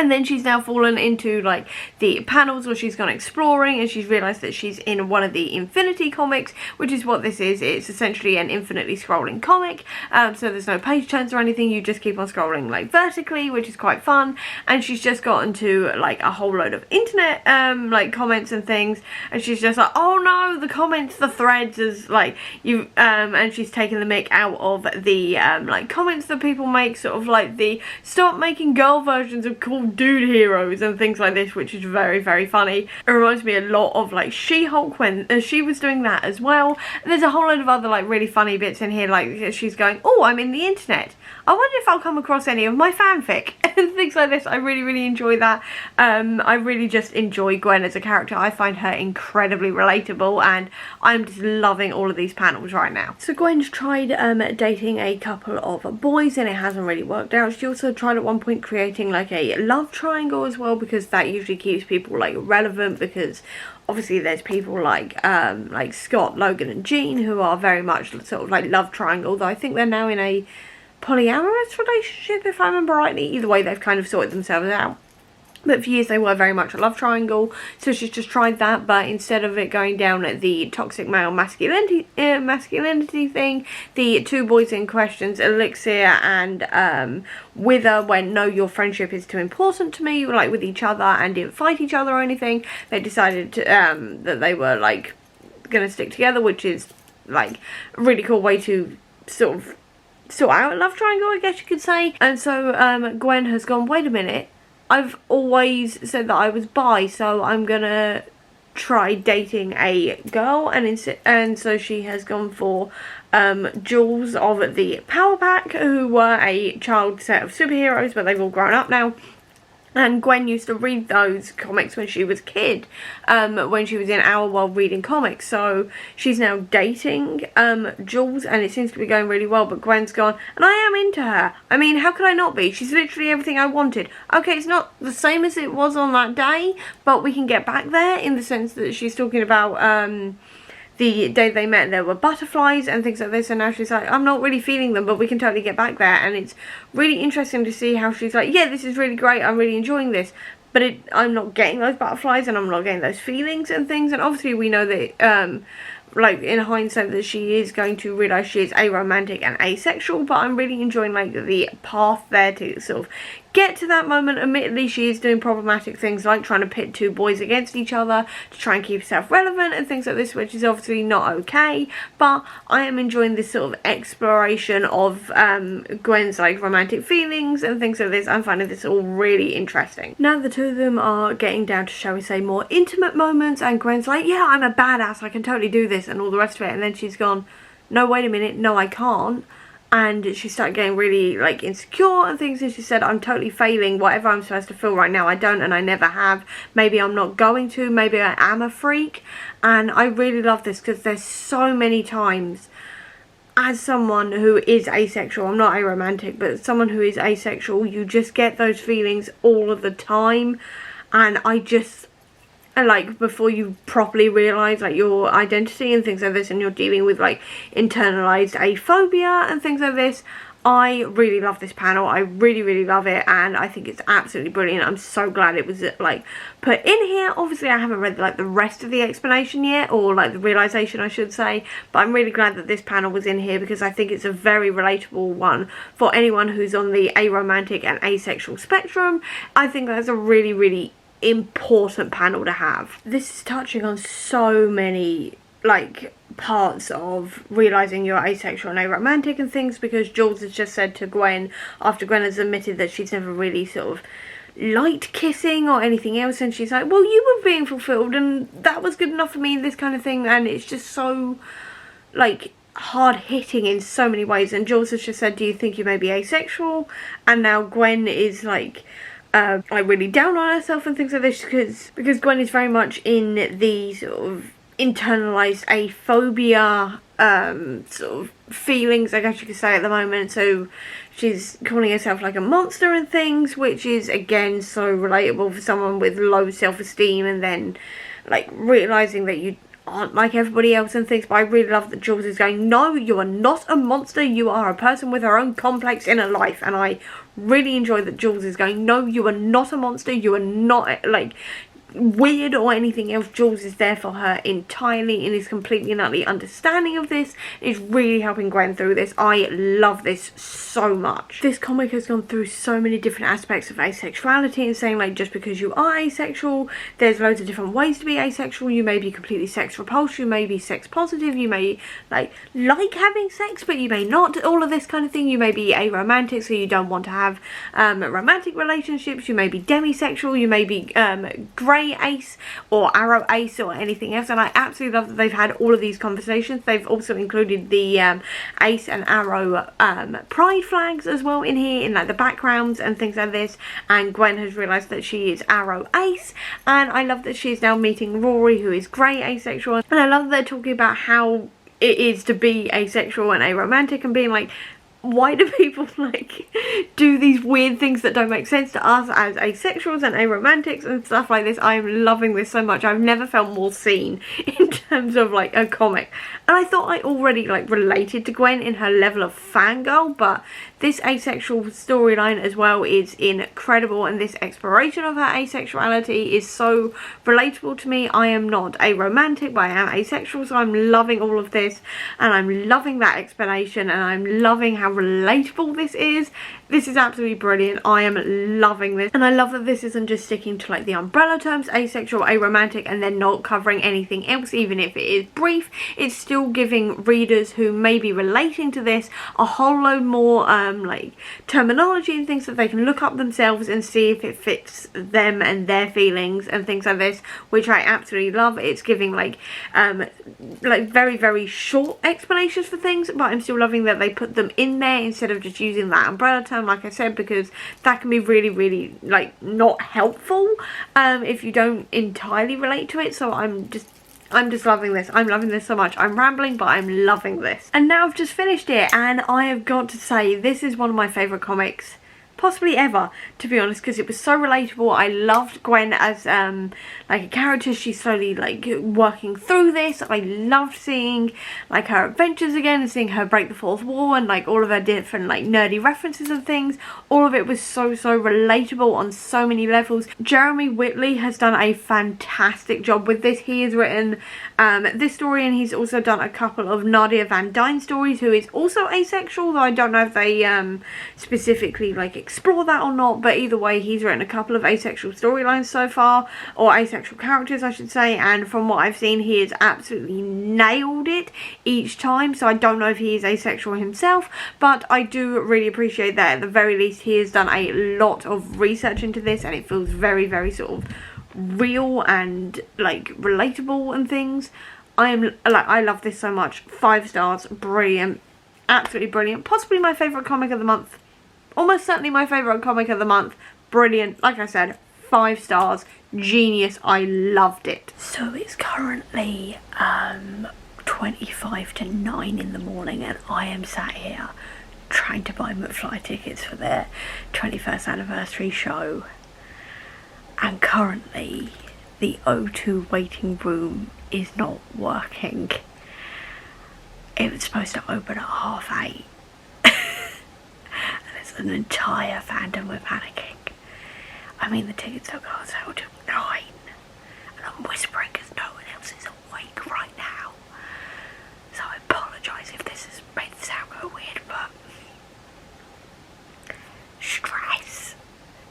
And then she's now fallen into like the panels where she's gone exploring, and she's realised that she's in one of the Infinity comics, which is what this is. It's essentially an infinitely scrolling comic, so there's no page turns or anything, you just keep on scrolling like vertically, which is quite fun. And she's just gotten to like a whole load of internet like comments and things, and she's just like, oh no, the comments, the threads is like you and she's taken the mick out of the like comments that people make, sort of like the stop making girl versions of cool dude heroes and things like this, which is very, very funny. It reminds me a lot of like She-Hulk when she was doing that as well. And there's a whole load of other like really funny bits in here, like she's going, oh, I'm in the internet, I wonder if I'll come across any of my fanfic and things like this. I really, really enjoy that. I really just enjoy Gwen as a character. I find her incredibly relatable, and I'm just loving all of these panels right now. So Gwen's tried dating a couple of boys, and it hasn't really worked out. She also tried at one point creating like a love triangle as well, because that usually keeps people like relevant, because obviously there's people like Scott, Logan and Jean, who are very much sort of like love triangle, though I think they're now in a polyamorous relationship, if I remember rightly. Either way, they've kind of sorted themselves out. But for years they were very much a love triangle, so she's just tried that, but instead of it going down at the toxic male masculinity thing, the two boys in questions, Elixir and Wither, went, no, your friendship is too important to me, like with each other, and didn't fight each other or anything. They decided to, that they were like gonna stick together, which is like a really cool way to sort of sort out a love triangle, I guess you could say. And so Gwen has gone, wait a minute, I've always said that I was bi, so I'm gonna try dating a girl, and so she has gone for Jules of the Power Pack, who were a child set of superheroes, but they've all grown up now. And Gwen used to read those comics when she was a kid, when she was in Our World reading comics. So she's now dating Jules, and it seems to be going really well, but Gwen's gone, and I am into her. I mean, how could I not be? She's literally everything I wanted. Okay, it's not the same as it was on that day, but we can get back there in the sense that she's talking about the day they met, there were butterflies and things like this, and now she's like, I'm not really feeling them, but we can totally get back there. And it's really interesting to see how she's like, yeah, this is really great, I'm really enjoying this, but I'm not getting those butterflies and I'm not getting those feelings and things. And obviously we know that like in hindsight that she is going to realise she is aromantic and asexual, but I'm really enjoying like the path there to sort of get to that moment. Admittedly, she is doing problematic things like trying to pit two boys against each other to try and keep herself relevant and things like this, which is obviously not okay, but I am enjoying this sort of exploration of Gwen's like romantic feelings and things like this. I'm finding this all really interesting. Now the two of them are getting down to, shall we say, more intimate moments, and Gwen's like, yeah, I'm a badass, I can totally do this and all the rest of it, and then she's gone, no, wait a minute, no, I can't. And she started getting really like insecure and things, and she said, I'm totally failing whatever I'm supposed to feel right now. I don't, and I never have. Maybe I'm not going to, maybe I am a freak. And I really love this because there's so many times as someone who is asexual, I'm not aromantic, but someone who is asexual, you just get those feelings all of the time. And I just, like, before you properly realise like your identity and things like this, and you're dealing with like internalized aphobia and things like this, I really love this panel. I really love it, and I think it's absolutely brilliant. I'm so glad it was like put in here. Obviously I haven't read like the rest of the explanation yet, or like the realisation I should say, but I'm really glad that this panel was in here because I think it's a very relatable one for anyone who's on the aromantic and asexual spectrum. I think that's a really important panel to have. This is touching on so many like parts of realising you're asexual and aromantic and things, because Jules has just said to Gwen, after Gwen has admitted that she's never really sort of liked kissing or anything else, and she's like, well, you were being fulfilled and that was good enough for me, this kind of thing. And it's just so like hard hitting in so many ways. And Jules has just said, do you think you may be asexual? And now Gwen is like really down on herself and things like this, because Gwen is very much in the sort of internalized aphobia sort of feelings, I guess you could say, at the moment. So she's calling herself like a monster and things, which is again so relatable for someone with low self-esteem, and then like realizing that you aren't like everybody else and things. But I really love that Jules is going, no, you are not a monster, you are a person with her own complex inner life. And I really enjoy that Jules is going, no, you are not a monster, you are not like weird or anything else. Jules is there for her entirely and is completely and utterly understanding of this. Is really helping Gwen through this. I love this so much. This comic has gone through so many different aspects of asexuality and saying like, just because you are asexual, there's loads of different ways to be asexual. You may be completely sex repulsed, you may be sex positive, you may like having sex but you may not, all of this kind of thing. You may be aromantic, so you don't want to have romantic relationships. You may be demisexual, you may be grey ace or arrow ace or anything else. And I absolutely love that they've had all of these conversations. They've also included the ace and arrow pride flags as well in here, in like the backgrounds and things like this. And Gwen has realised that she is arrow ace, and I love that she's now meeting Rory, who is grey asexual. And I love that they're talking about how it is to be asexual and aromantic, and being like, why do people like do these weird things that don't make sense to us as asexuals and aromantics and stuff like this? I'm loving this so much. I've never felt more seen in terms of like a comic. And I thought I already like related to Gwen in her level of fangirl, but this asexual storyline as well is incredible, and this exploration of her asexuality is so relatable to me. I am not a romantic, but I am asexual, so I'm loving all of this, and I'm loving that explanation, and I'm loving how relatable this is. This is absolutely brilliant. I am loving this, and I love that this isn't just sticking to like the umbrella terms, asexual, aromantic, and then not covering anything else. Even if it is brief, it's still giving readers who may be relating to this a whole load more like terminology and things that they can look up themselves and see if it fits them and their feelings and things like this, which I absolutely love. It's giving like very short explanations for things, but I'm still loving that they put them in in there instead of just using that umbrella term, like I said, because that can be really, really, like, not helpful if you don't entirely relate to it. So I'm just loving this. I'm loving this so much. I'm rambling, but I'm loving this. And now I've just finished it, and I have got to say, this is one of my favourite comics possibly ever, to be honest, because it was so relatable. I loved Gwen as like a character. She's slowly like working through this. I loved seeing like her adventures again and seeing her break the fourth wall and like all of her different like nerdy references and things. All of it was so relatable on so many levels. Jeremy Whitley has done a fantastic job with this. He has written this story, and he's also done a couple of Nadia Van Dyne stories, who is also asexual, though I don't know if they specifically like explore that or not, but either way, he's written a couple of asexual storylines so far, or asexual characters I should say, and from what I've seen, he has absolutely nailed it each time. So I don't know if he is asexual himself, but I do really appreciate that at the very least he has done a lot of research into this, and it feels very sort of real and like relatable and things. I love this so much. 5 stars, brilliant, absolutely brilliant. Possibly my favourite comic of the month. Almost certainly my favourite comic of the month. Brilliant. Like I said, 5 stars. Genius. I loved it. So it's currently 25 to 9 in the morning, and I am sat here trying to buy McFly tickets for their 21st anniversary show. And currently the O2 waiting room is not working. It was supposed to open at 8:30. An entire fandom were panicking. I mean, the tickets don't go on sale till 9, and I'm whispering because no one else is awake right now. So I apologise if this has made the sound go weird, but stress,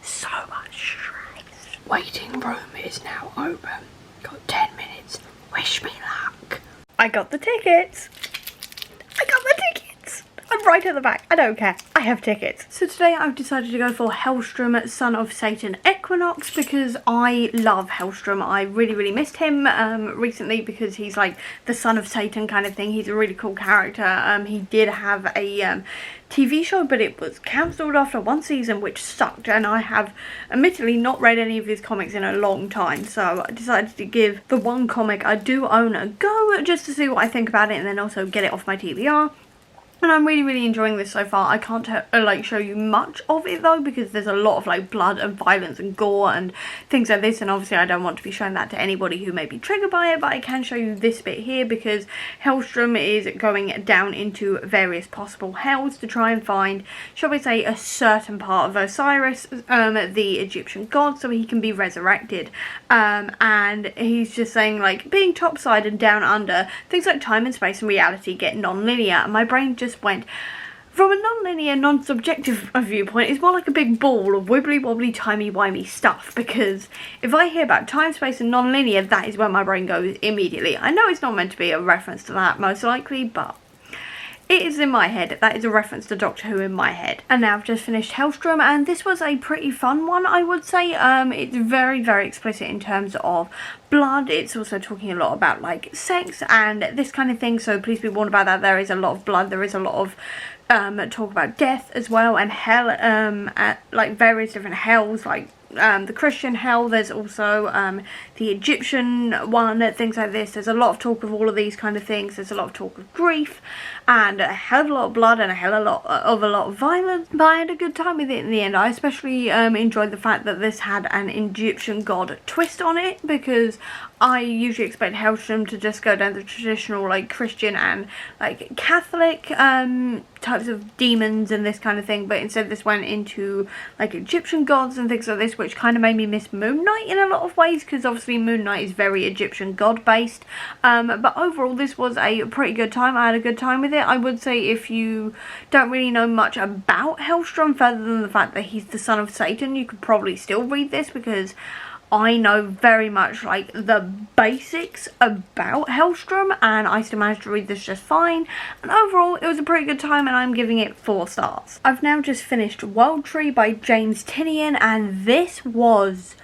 so much stress. Waiting room is now open. Got 10 minutes. Wish me luck. I got the tickets. I'm right at the back. I don't care. I have tickets. So today I've decided to go for Helstrom, Son of Satan Equinox, because I love Helstrom. I really missed him recently because he's like the son of Satan kind of thing. He's a really cool character. He did have a TV show, but it was cancelled after 1 season, which sucked, and I have admittedly not read any of his comics in a long time, so I decided to give the one comic I do own a go just to see what I think about it, and then also get it off my TBR. And I'm really enjoying this so far. I can't like show you much of it though, because there's a lot of like blood and violence and gore and things like this, and obviously I don't want to be showing that to anybody who may be triggered by it, but I can show you this bit here because Helstrom is going down into various possible hells to try and find, shall we say, a certain part of Osiris, the Egyptian god, so he can be resurrected. And he's just saying like being topside and down under, things like time and space and reality get non-linear, and my brain just went, from a non-linear, non-subjective viewpoint, it's more like a big ball of wibbly-wobbly, timey-wimey stuff, because if I hear about time, space and non-linear, that is where my brain goes immediately. I know it's not meant to be a reference to that, most likely, but it is in my head. That is a reference to Doctor Who in my head. And now I've just finished Helstrom, and this was a pretty fun one, I would say. It's very explicit in terms of blood. It's also talking a lot about like sex and this kind of thing, so please be warned about that. There is a lot of blood, there is a lot of talk about death as well, and hell, at like various different hells, like the Christian hell, there's also the Egyptian one, things like this. There's a lot of talk of all of these kind of things. There's a lot of talk of grief and a hell of a lot of blood and a lot of violence, but I had a good time with it in the end. I especially enjoyed the fact that this had an Egyptian god twist on it, because I usually expect Helstrom to just go down the traditional like Christian and like Catholic types of demons and this kind of thing, but instead this went into like Egyptian gods and things like this, which kind of made me miss Moon Knight in a lot of ways, because obviously Moon Knight is very Egyptian god based. But overall this was a pretty good time. I had a good time with it. I would say if you don't really know much about Helstrom further than the fact that he's the son of Satan, you could probably still read this, because I know very much like the basics about Helstrom, and I still managed to read this just fine, and overall it was a pretty good time, and I'm giving it 4 stars. I've now just finished World Tree by James Tynion, and this was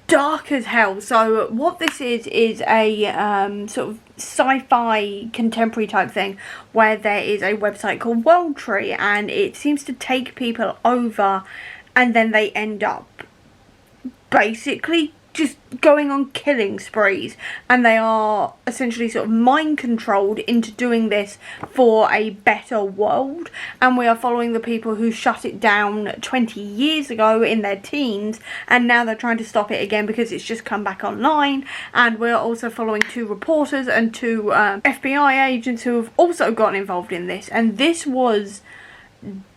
dark as hell. So what this is a sort of sci-fi contemporary type thing where there is a website called World Tree, and it seems to take people over and then they end up basically just going on killing sprees, and they are essentially sort of mind controlled into doing this for a better world. And we are following the people who shut it down 20 years ago in their teens, and now they're trying to stop it again because it's just come back online. And we're also following 2 reporters and 2 FBI agents who have also gotten involved in this, and this was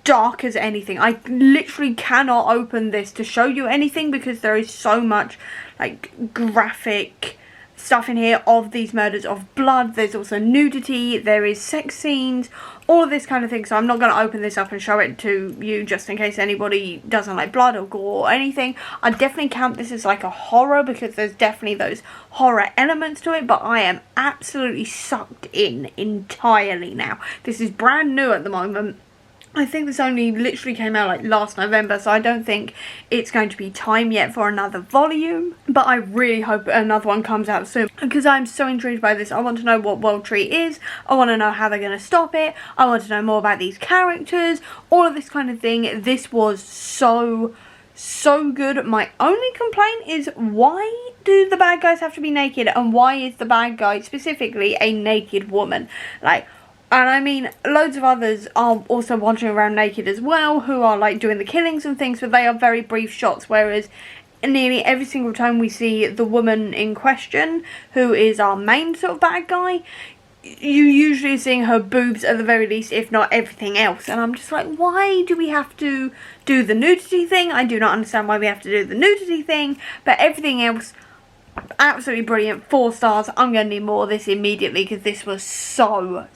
dark as anything. I literally cannot open this to show you anything because there is so much like graphic stuff in here of these murders, of blood. There's also nudity, there is sex scenes, all of this kind of thing. So I'm not going to open this up and show it to you just in case anybody doesn't like blood or gore or anything. I definitely count this as like a horror because there's definitely those horror elements to it, but I am absolutely sucked in entirely now. This is brand new at the moment. I think this only literally came out like last November, so I don't think it's going to be time yet for another volume. But I really hope another one comes out soon because I'm so intrigued by this. I want to know what World Tree is. I want to know how they're going to stop it. I want to know more about these characters, all of this kind of thing. This was so good. My only complaint is, why do the bad guys have to be naked, and why is the bad guy specifically a naked woman? Like, and I mean, loads of others are also wandering around naked as well, who are like doing the killings and things, but they are very brief shots, whereas nearly every single time we see the woman in question, who is our main sort of bad guy, you usually seeing her boobs at the very least, if not everything else. And I'm just like, why do we have to do the nudity thing? I do not understand why we have to do the nudity thing, but everything else, absolutely brilliant. 4 stars. I'm going to need more of this immediately because this was so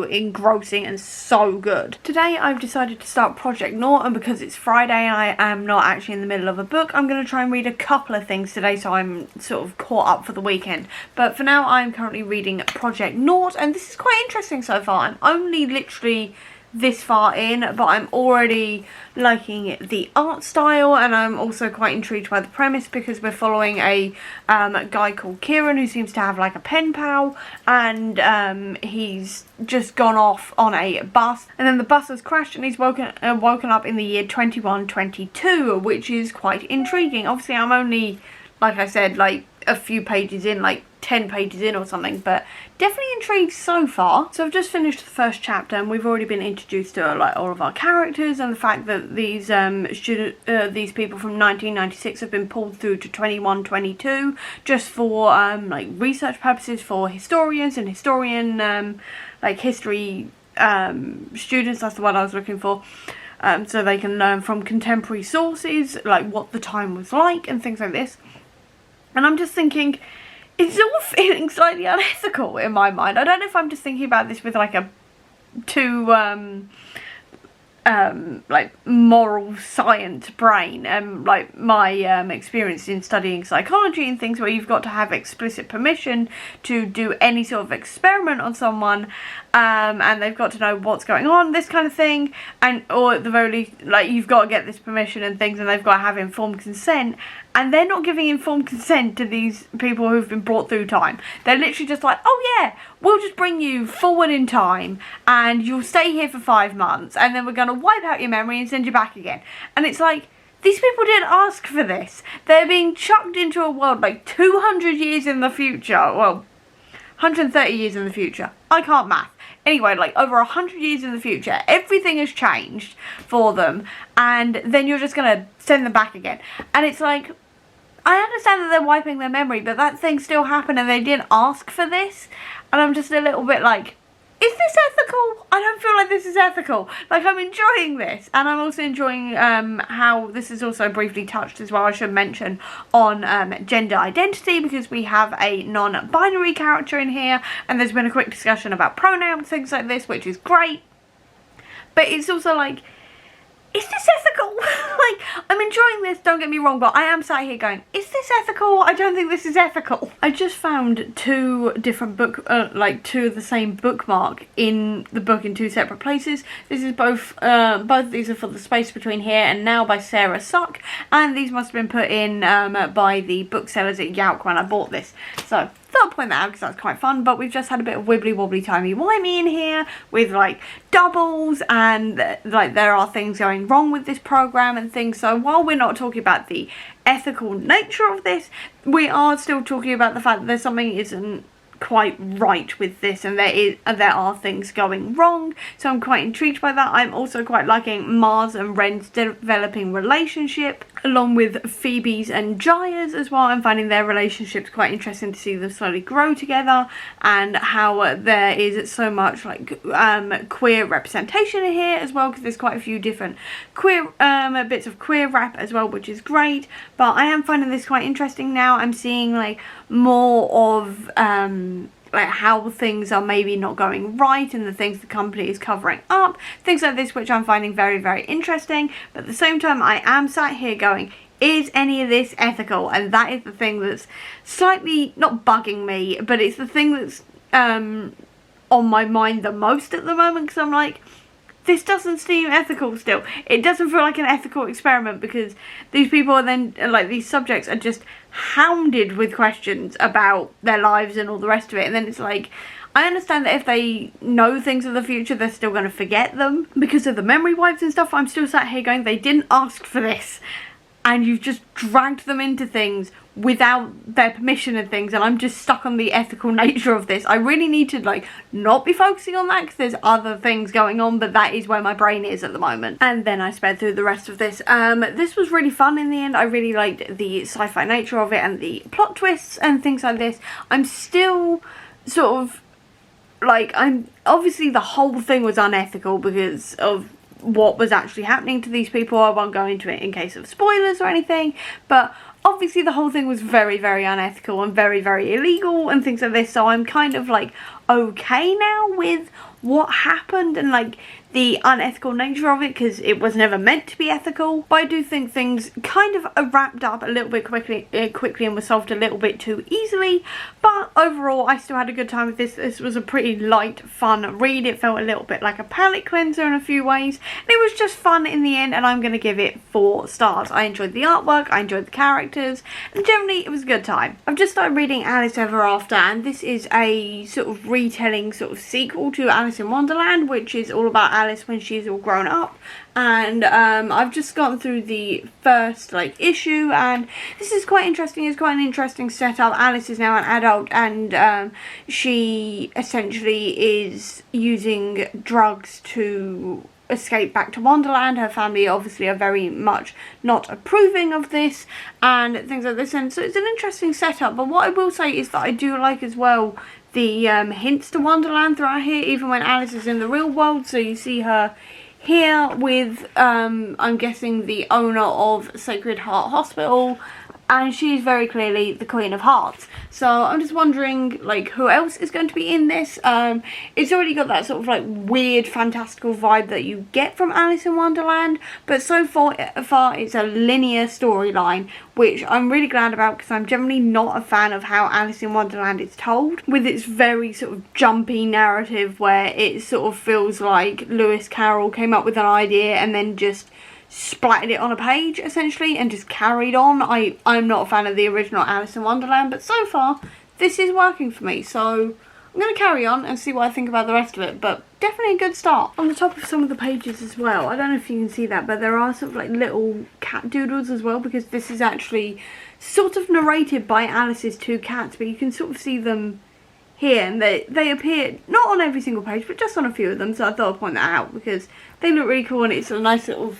engrossing and so good. Today I've decided to start Project Norton because it's Friday and I am not actually in the middle of a book. I'm going to try and read a couple of things today so I'm sort of caught up for the weekend. But for now I'm currently reading Project Nought, and this is quite interesting so far. I'm only literally this far in, but I'm already liking the art style, and I'm also quite intrigued by the premise because we're following a guy called Kieran who seems to have like a pen pal, and he's just gone off on a bus, and then the bus has crashed and he's woken up in the year 2122, which is quite intriguing. Obviously I'm only, like I said, like a few pages in, like 10 pages in or something, but definitely intrigued so far. So I've just finished the first chapter and we've already been introduced to like all of our characters, and the fact that these these people from 1996 have been pulled through to 2122 just for like research purposes for historians and like history students. That's the word I was looking for. So they can learn from contemporary sources like what the time was like and things like this. And I'm just thinking, it's all feeling slightly unethical in my mind. I don't know if I'm just thinking about this with like a too like moral science brain, and like my experience in studying psychology and things, where you've got to have explicit permission to do any sort of experiment on someone, and they've got to know what's going on, this kind of thing, and or at the very least, like, you've got to get this permission and things, and they've got to have informed consent. And they're not giving informed consent to these people who've been brought through time. They're literally just like, oh yeah, we'll just bring you forward in time and you'll stay here for 5 months and then we're going to wipe out your memory and send you back again. And it's like, these people didn't ask for this. They're being chucked into a world like 200 years in the future. Well, 130 years in the future. I can't math. Anyway, like over 100 years in the future, everything has changed for them, and then you're just going to send them back again. And it's like, I understand that they're wiping their memory, but that thing still happened and they didn't ask for this. And I'm just a little bit like, is this ethical? I don't feel like this is ethical. Like, I'm enjoying this. And I'm also enjoying how this is also briefly touched as well, I should mention, on gender identity, because we have a non-binary character in here. And there's been a quick discussion about pronouns, things like this, which is great. But it's also like, is this ethical? Like, I'm enjoying this, don't get me wrong, but I am sat here going, is this ethical? I don't think this is ethical. I just found two different two of the same bookmark in the book in two separate places. This is both of these are for The Space Between Here and Now by Sarah Suck, and these must have been put in by the booksellers at Yowk when I bought this. So thought I'd point that out because that's quite fun. But we've just had a bit of wibbly wobbly timey wimey in here with like doubles, and like there are things going wrong with this program and things. So while we're not talking about the ethical nature of this, we are still talking about the fact that there's something isn't quite right with this, and there are things going wrong. So I'm quite intrigued by that. I'm also quite liking Mars and Ren's developing relationship, along with Phoebe's and Jaya's as well. I'm finding their relationships quite interesting to see them slowly grow together, and how there is so much like queer representation in here as well, because there's quite a few different queer bits of queer rap as well, which is great. But I am finding this quite interesting now. I'm seeing like more of like how things are maybe not going right and the things the company is covering up, things like this, which I'm finding very, very interesting. But at the same time, I am sat here going, is any of this ethical? And that is the thing that's slightly not bugging me, but it's the thing that's on my mind the most at the moment, because I'm like, this doesn't seem ethical still. It doesn't feel like an ethical experiment, because these people are then, like, these subjects are just hounded with questions about their lives and all the rest of it. And then it's like, I understand that if they know things of the future, they're still going to forget them because of the memory wipes and stuff. I'm still sat here going, they didn't ask for this, and you've just dragged them into things without their permission and things, and I'm just stuck on the ethical nature of this. I really need to like not be focusing on that, because there's other things going on, but that is where my brain is at the moment. And then I sped through the rest of this. This was really fun in the end. I really liked the sci-fi nature of it and the plot twists and things like this. I'm still sort of like, obviously the whole thing was unethical because of what was actually happening to these people. I won't go into it in case of spoilers or anything, but obviously the whole thing was very, very unethical and very, very illegal and things like this. So I'm kind of like okay now with what happened and like the unethical nature of it, because it was never meant to be ethical. But I do think things kind of wrapped up a little bit quickly and were solved a little bit too easily. But overall, I still had a good time with this. This was a pretty light, fun read. It felt a little bit like a palate cleanser in a few ways. And it was just fun in the end, and I'm going to give it 4 stars. I enjoyed the artwork, I enjoyed the characters, and generally it was a good time. I've just started reading Alice Ever After, and this is a sort of retelling sort of sequel to Alice in Wonderland, which is all about Alice when she's all grown up. And I've just gone through the first like issue, and this is quite interesting. It's quite an interesting setup. Alice is now an adult, and she essentially is using drugs to escape back to Wonderland. Her family obviously are very much not approving of this and things like this, and so it's an interesting setup. But what I will say is that I do like as well the hints to Wonderland throughout here, even when Alice is in the real world. So you see her here with I'm guessing the owner of Sacred Heart Hospital, and she's very clearly the Queen of Hearts. So I'm just wondering like who else is going to be in this. It's already got that sort of like weird fantastical vibe that you get from Alice in Wonderland, but so far it's a linear storyline, which I'm really glad about, because I'm generally not a fan of how Alice in Wonderland is told, with its very sort of jumpy narrative where it sort of feels like Lewis Carroll came up with an idea and then just splattered it on a page essentially and just carried on. I'm not a fan of the original Alice in Wonderland, but so far this is working for me, so I'm going to carry on and see what I think about the rest of it. But definitely a good start. On the top of some of the pages as well, I don't know if you can see that, but there are sort of like little cat doodles as well, because this is actually sort of narrated by Alice's 2 cats, but you can sort of see them here, and they appear not on every single page but just on a few of them. So I thought I'd point that out because they look really cool, and it's a nice little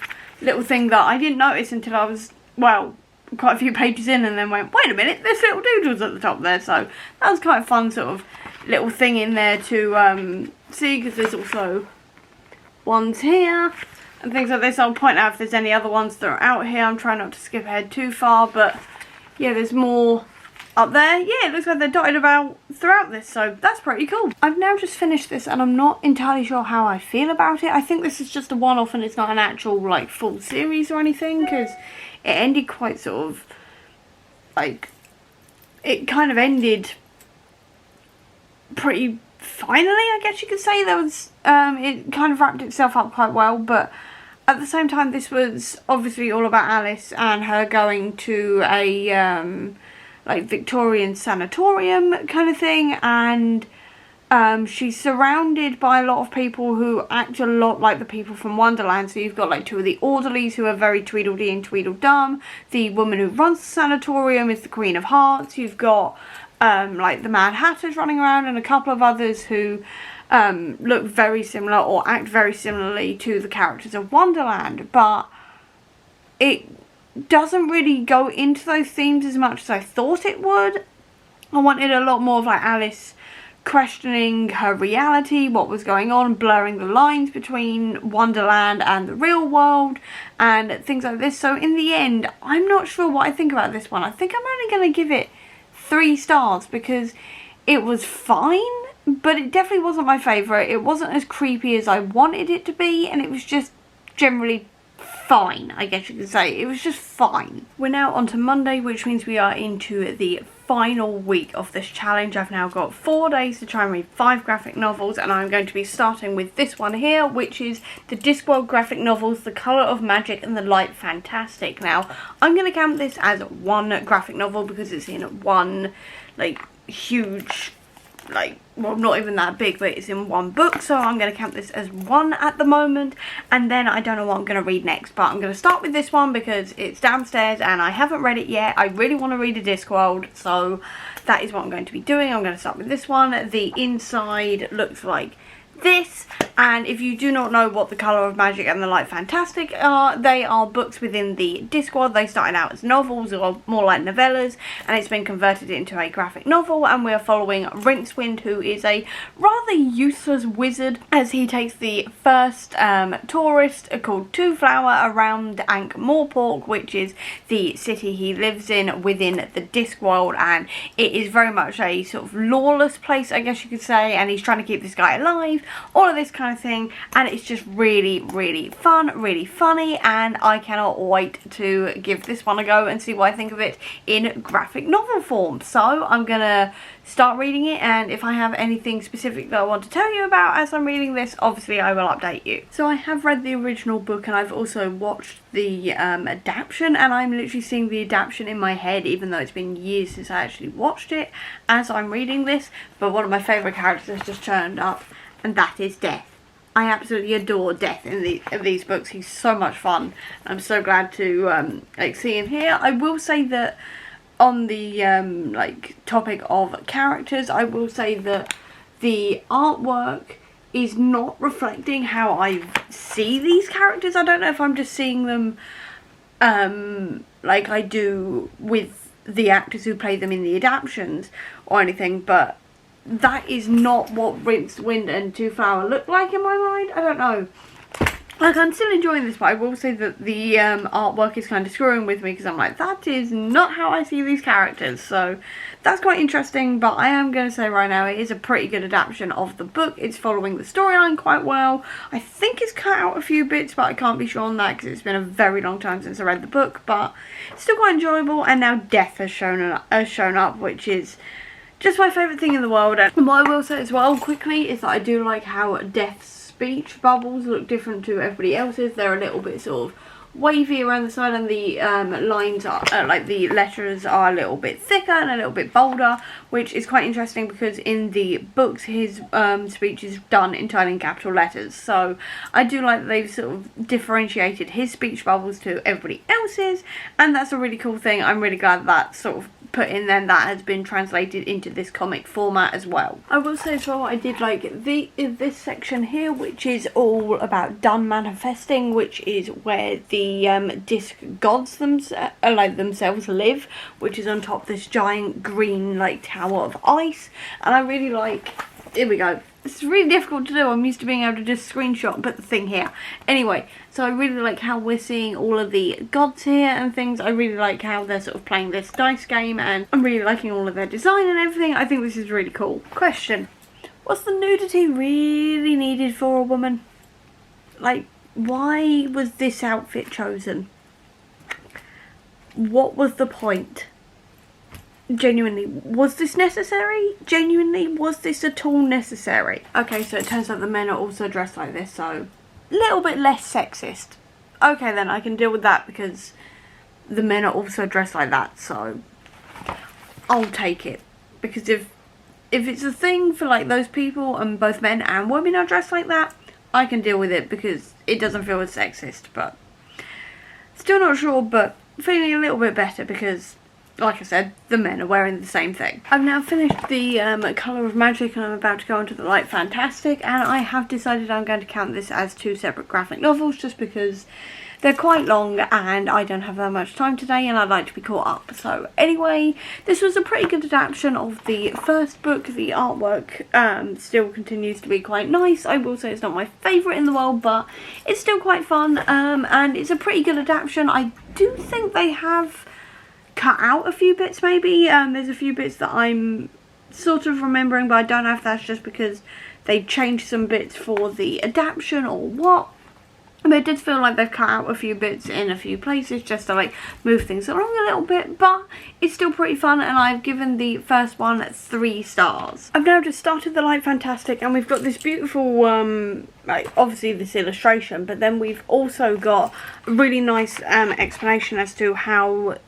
thing that I didn't notice until I was, well, quite a few pages in, and then went, wait a minute, there's little doodles at the top there. So that was quite a fun sort of little thing in there to see, because there's also ones here and things like this. I'll point out if there's any other ones that are out here. I'm trying not to skip ahead too far, but yeah, there's more up there. Yeah, it looks like they're dotted about throughout this, so that's pretty cool. I've now just finished this and I'm not entirely sure how I feel about it. I think this is just a one-off and it's not an actual like full series or anything, because it ended quite sort of like, it kind of ended pretty finally, I guess you could say. There was it kind of wrapped itself up quite well, but at the same time this was obviously all about Alice and her going to a like Victorian sanatorium kind of thing, and she's surrounded by a lot of people who act a lot like the people from Wonderland. So you've got like two of the orderlies who are very Tweedledee and Tweedledum. The woman who runs the sanatorium is the Queen of Hearts. You've got like the Mad Hatters running around and a couple of others who look very similar or act very similarly to the characters of Wonderland, but it doesn't really go into those themes as much as I thought it would. I wanted a lot more of like Alice questioning her reality, what was going on, blurring the lines between Wonderland and the real world and things like this. So in the end, I'm not sure what I think about this one. I think I'm only going to give it 3 stars because it was fine, but it definitely wasn't my favourite. It wasn't as creepy as I wanted it to be, and it was just generally fine, I guess you could say. It was just fine. We're now on to Monday, which means we are into the final week of this challenge. I've now got 4 days to try and read 5 graphic novels, and I'm going to be starting with this one here, which is the Discworld graphic novels, The Colour of Magic and The Light Fantastic. Now, I'm going to count this as one graphic novel because it's in one, like, huge, like, well, not even that big, but it's in one book, so I'm going to count this as one at the moment, and then I don't know what I'm going to read next, but I'm going to start with this one because it's downstairs and I haven't read it yet. I really want to read a Discworld, so that is what I'm going to be doing. I'm going to start with this one. The inside looks like this, and if you do not know what The Colour of Magic and The Light Fantastic are, they are books within the Discworld. They started out as novels, or more like novellas, and it's been converted into a graphic novel, and we're following Rincewind, who is a rather useless wizard, as he takes the first tourist called Two Flower around Ankh-Morpork, which is the city he lives in within the Discworld, and it is very much a sort of lawless place, I guess you could say, and he's trying to keep this guy alive, all of this kind of thing, and it's just really, really fun, really funny, and I cannot wait to give this one a go and see what I think of it in graphic novel form. So I'm gonna start reading it, and if I have anything specific that I want to tell you about as I'm reading this, obviously I will update you. So I have read the original book, and I've also watched the adaptation, and I'm literally seeing the adaptation in my head, even though it's been years since I actually watched it, as I'm reading this. But one of my favourite characters has just turned up, and that is Death. I absolutely adore Death in these books. He's so much fun. I'm so glad to like see him here. I will say that on the like topic of characters, I will say that the artwork is not reflecting how I see these characters. I don't know if I'm just seeing them like I do with the actors who play them in the adaptations or anything, but that is not what Rincewind and Two Flower look like in my mind. I don't know. Like, I'm still enjoying this, but I will say that the artwork is kind of screwing with me, because I'm like, that is not how I see these characters. So that's quite interesting, but I am going to say right now it is a pretty good adaptation of the book. It's following the storyline quite well. I think it's cut out a few bits, but I can't be sure on that because it's been a very long time since I read the book, but it's still quite enjoyable. And now Death has shown up, which is just my favourite thing in the world. And what I will say as well quickly is that I do like how Death's speech bubbles look different to everybody else's. They're a little bit sort of wavy around the side, and the lines are like the letters are a little bit thicker and a little bit bolder, which is quite interesting because in the books his speech is done entirely in capital letters. So I do like that they've sort of differentiated his speech bubbles to everybody else's, and that's a really cool thing. I'm really glad that sort of put in then that has been translated into this comic format as well. I will say as well, I did like this section here, which is all about done manifesting, which is where the disc gods themselves live, which is on top of this giant green like tower of ice. And I really like, here we go, it's really difficult to do. I'm used to being able to just screenshot and put the thing here. Anyway, so I really like how we're seeing all of the gods here and things. I really like how they're sort of playing this dice game, and I'm really liking all of their design and everything. I think this is really cool. Question: was the nudity really needed for a woman? Like, why was this outfit chosen? What was the point? Genuinely, was this necessary? Genuinely, was this at all necessary? Okay, so it turns out the men are also dressed like this, so a little bit less sexist. Okay then, I can deal with that because the men are also dressed like that, so I'll take it. Because if it's a thing for like those people and both men and women are dressed like that, I can deal with it because it doesn't feel as sexist. But still not sure, but feeling a little bit better because, like I said, the men are wearing the same thing. I've now finished the Colour of Magic and I'm about to go on to the Light Fantastic, and I have decided I'm going to count this as 2 separate graphic novels just because they're quite long and I don't have that much time today and I'd like to be caught up. So anyway, this was a pretty good adaptation of the first book. The artwork still continues to be quite nice. I will say it's not my favourite in the world, but it's still quite fun, and it's a pretty good adaptation. I do think they have cut out a few bits maybe. There's a few bits that I'm sort of remembering, but I don't know if that's just because they changed some bits for the adaptation or what. But it did feel like they've cut out a few bits in a few places just to like move things along a little bit, but it's still pretty fun, and I've given the first one 3 stars. I've now just started the Light Fantastic, and we've got this beautiful like obviously this illustration, but then we've also got a really nice explanation as to how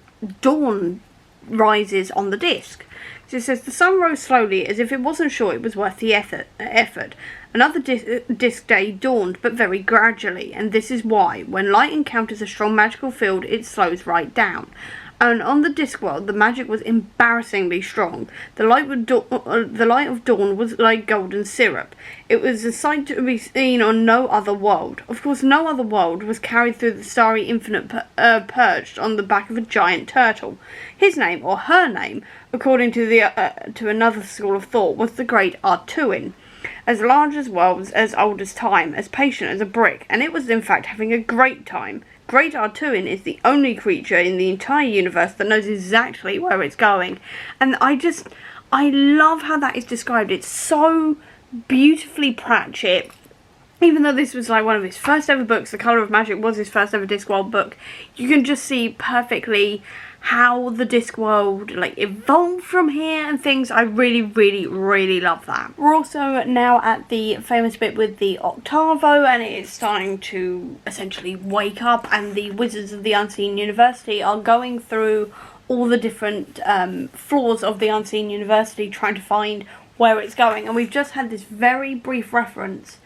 dawn rises on the disc. So it says the sun rose slowly as if it wasn't sure it was worth the effort. Another disc day dawned, but very gradually, and this is why. When light encounters a strong magical field, it slows right down. And on the disc world, the magic was embarrassingly strong. The light of dawn was like golden syrup. It was a sight to be seen on no other world. Of course, no other world was carried through the starry infinite perched on the back of a giant turtle. His name, or her name, according to another school of thought, was the Great Artuin. As large as worlds, as old as time, as patient as a brick, and it was in fact having a great time. Great Artuin is the only creature in the entire universe that knows exactly where it's going. And I love how that is described. It's so beautifully Pratchett. Even though this was like one of his first ever books, The Colour of Magic was his first ever Discworld book, you can just see perfectly how the Discworld like evolved from here and things. I really love that. We're also now at the famous bit with the Octavo, and it is starting to essentially wake up, and the Wizards of the Unseen University are going through all the different floors of the Unseen University trying to find where it's going. And we've just had this very brief reference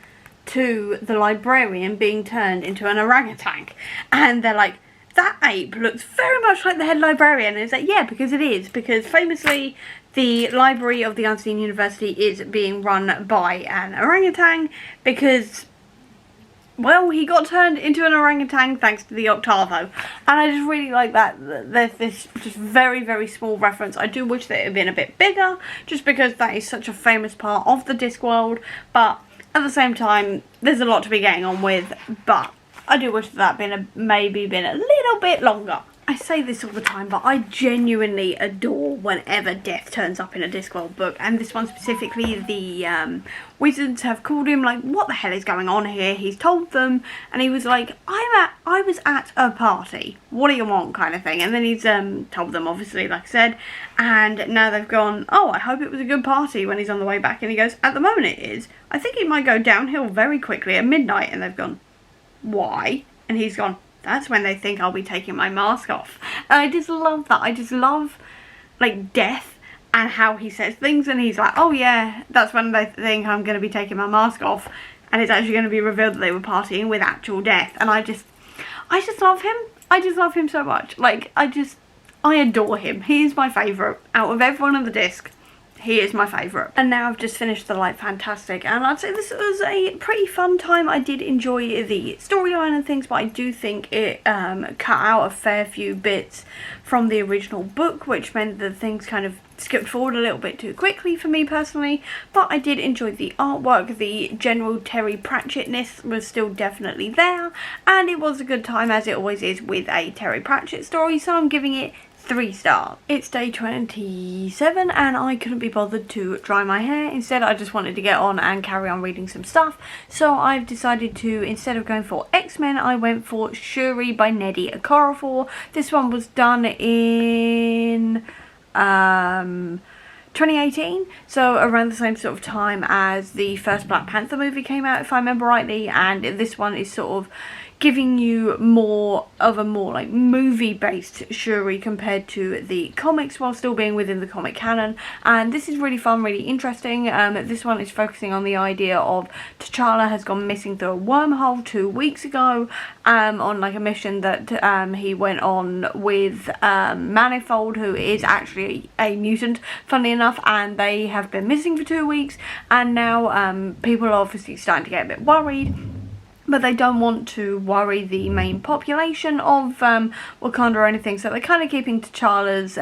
to the librarian being turned into an orangutan, and they're like, that ape looks very much like the head librarian. And it's like, yeah, because it is. Because famously, the Library of the Unseen University is being run by an orangutan because, well, he got turned into an orangutan thanks to the Octavo. And I just really like that. There's this just very small reference. I do wish that it had been a bit bigger, just because that is such a famous part of the Discworld. But at the same time, there's a lot to be getting on with. But I do wish that maybe been a little bit longer. I say this all the time, but I genuinely adore whenever death turns up in a Discworld book, and this one specifically, the Wizards have called him like, what the hell is going on here? He's told them, and he was like, I was at a party, what do you want, kind of thing. And then he's told them, obviously, like I said, and now they've gone, oh, I hope it was a good party, when he's on the way back, and he goes, at the moment it is. I think it might go downhill very quickly at midnight. And they've gone, why? And he's gone, that's when they think I'll be taking my mask off. And I just love that. I just love like death and how he says things, and he's like, oh yeah, that's when they think I'm going to be taking my mask off, and it's actually going to be revealed that they were partying with actual death. And I just love him. I just love him so much. Like, I adore him. He is my favourite out of everyone on the disc. he is my favourite. And now I've just finished The Light Fantastic, and I'd say this was a pretty fun time. I did enjoy the storyline and things, but I do think it cut out a fair few bits from the original book, which meant that things kind of skipped forward a little bit too quickly for me personally. But I did enjoy the artwork. The general Terry Pratchett-ness was still definitely there, and it was a good time, as it always is with a Terry Pratchett story, so I'm giving it 3 stars. It's day 27 and I couldn't be bothered to dry my hair. Instead, I just wanted to get on and carry on reading some stuff. So I've decided to, instead of going for X-Men, I went for Shuri by Nnedi Okorafor. This one was done in 2018, so around the same sort of time as the first Black Panther movie came out, if I remember rightly, and this one is sort of giving you more like movie-based Shuri compared to the comics, while still being within the comic canon. And this is really fun, really interesting. This one is focusing on the idea of T'Challa has gone missing through a wormhole 2 weeks ago, on like a mission that he went on with Manifold, who is actually a mutant, funnily enough, and they have been missing for 2 weeks, and now people are obviously starting to get a bit worried. But they don't want to worry the main population of Wakanda or anything, so they're kind of keeping T'Challa's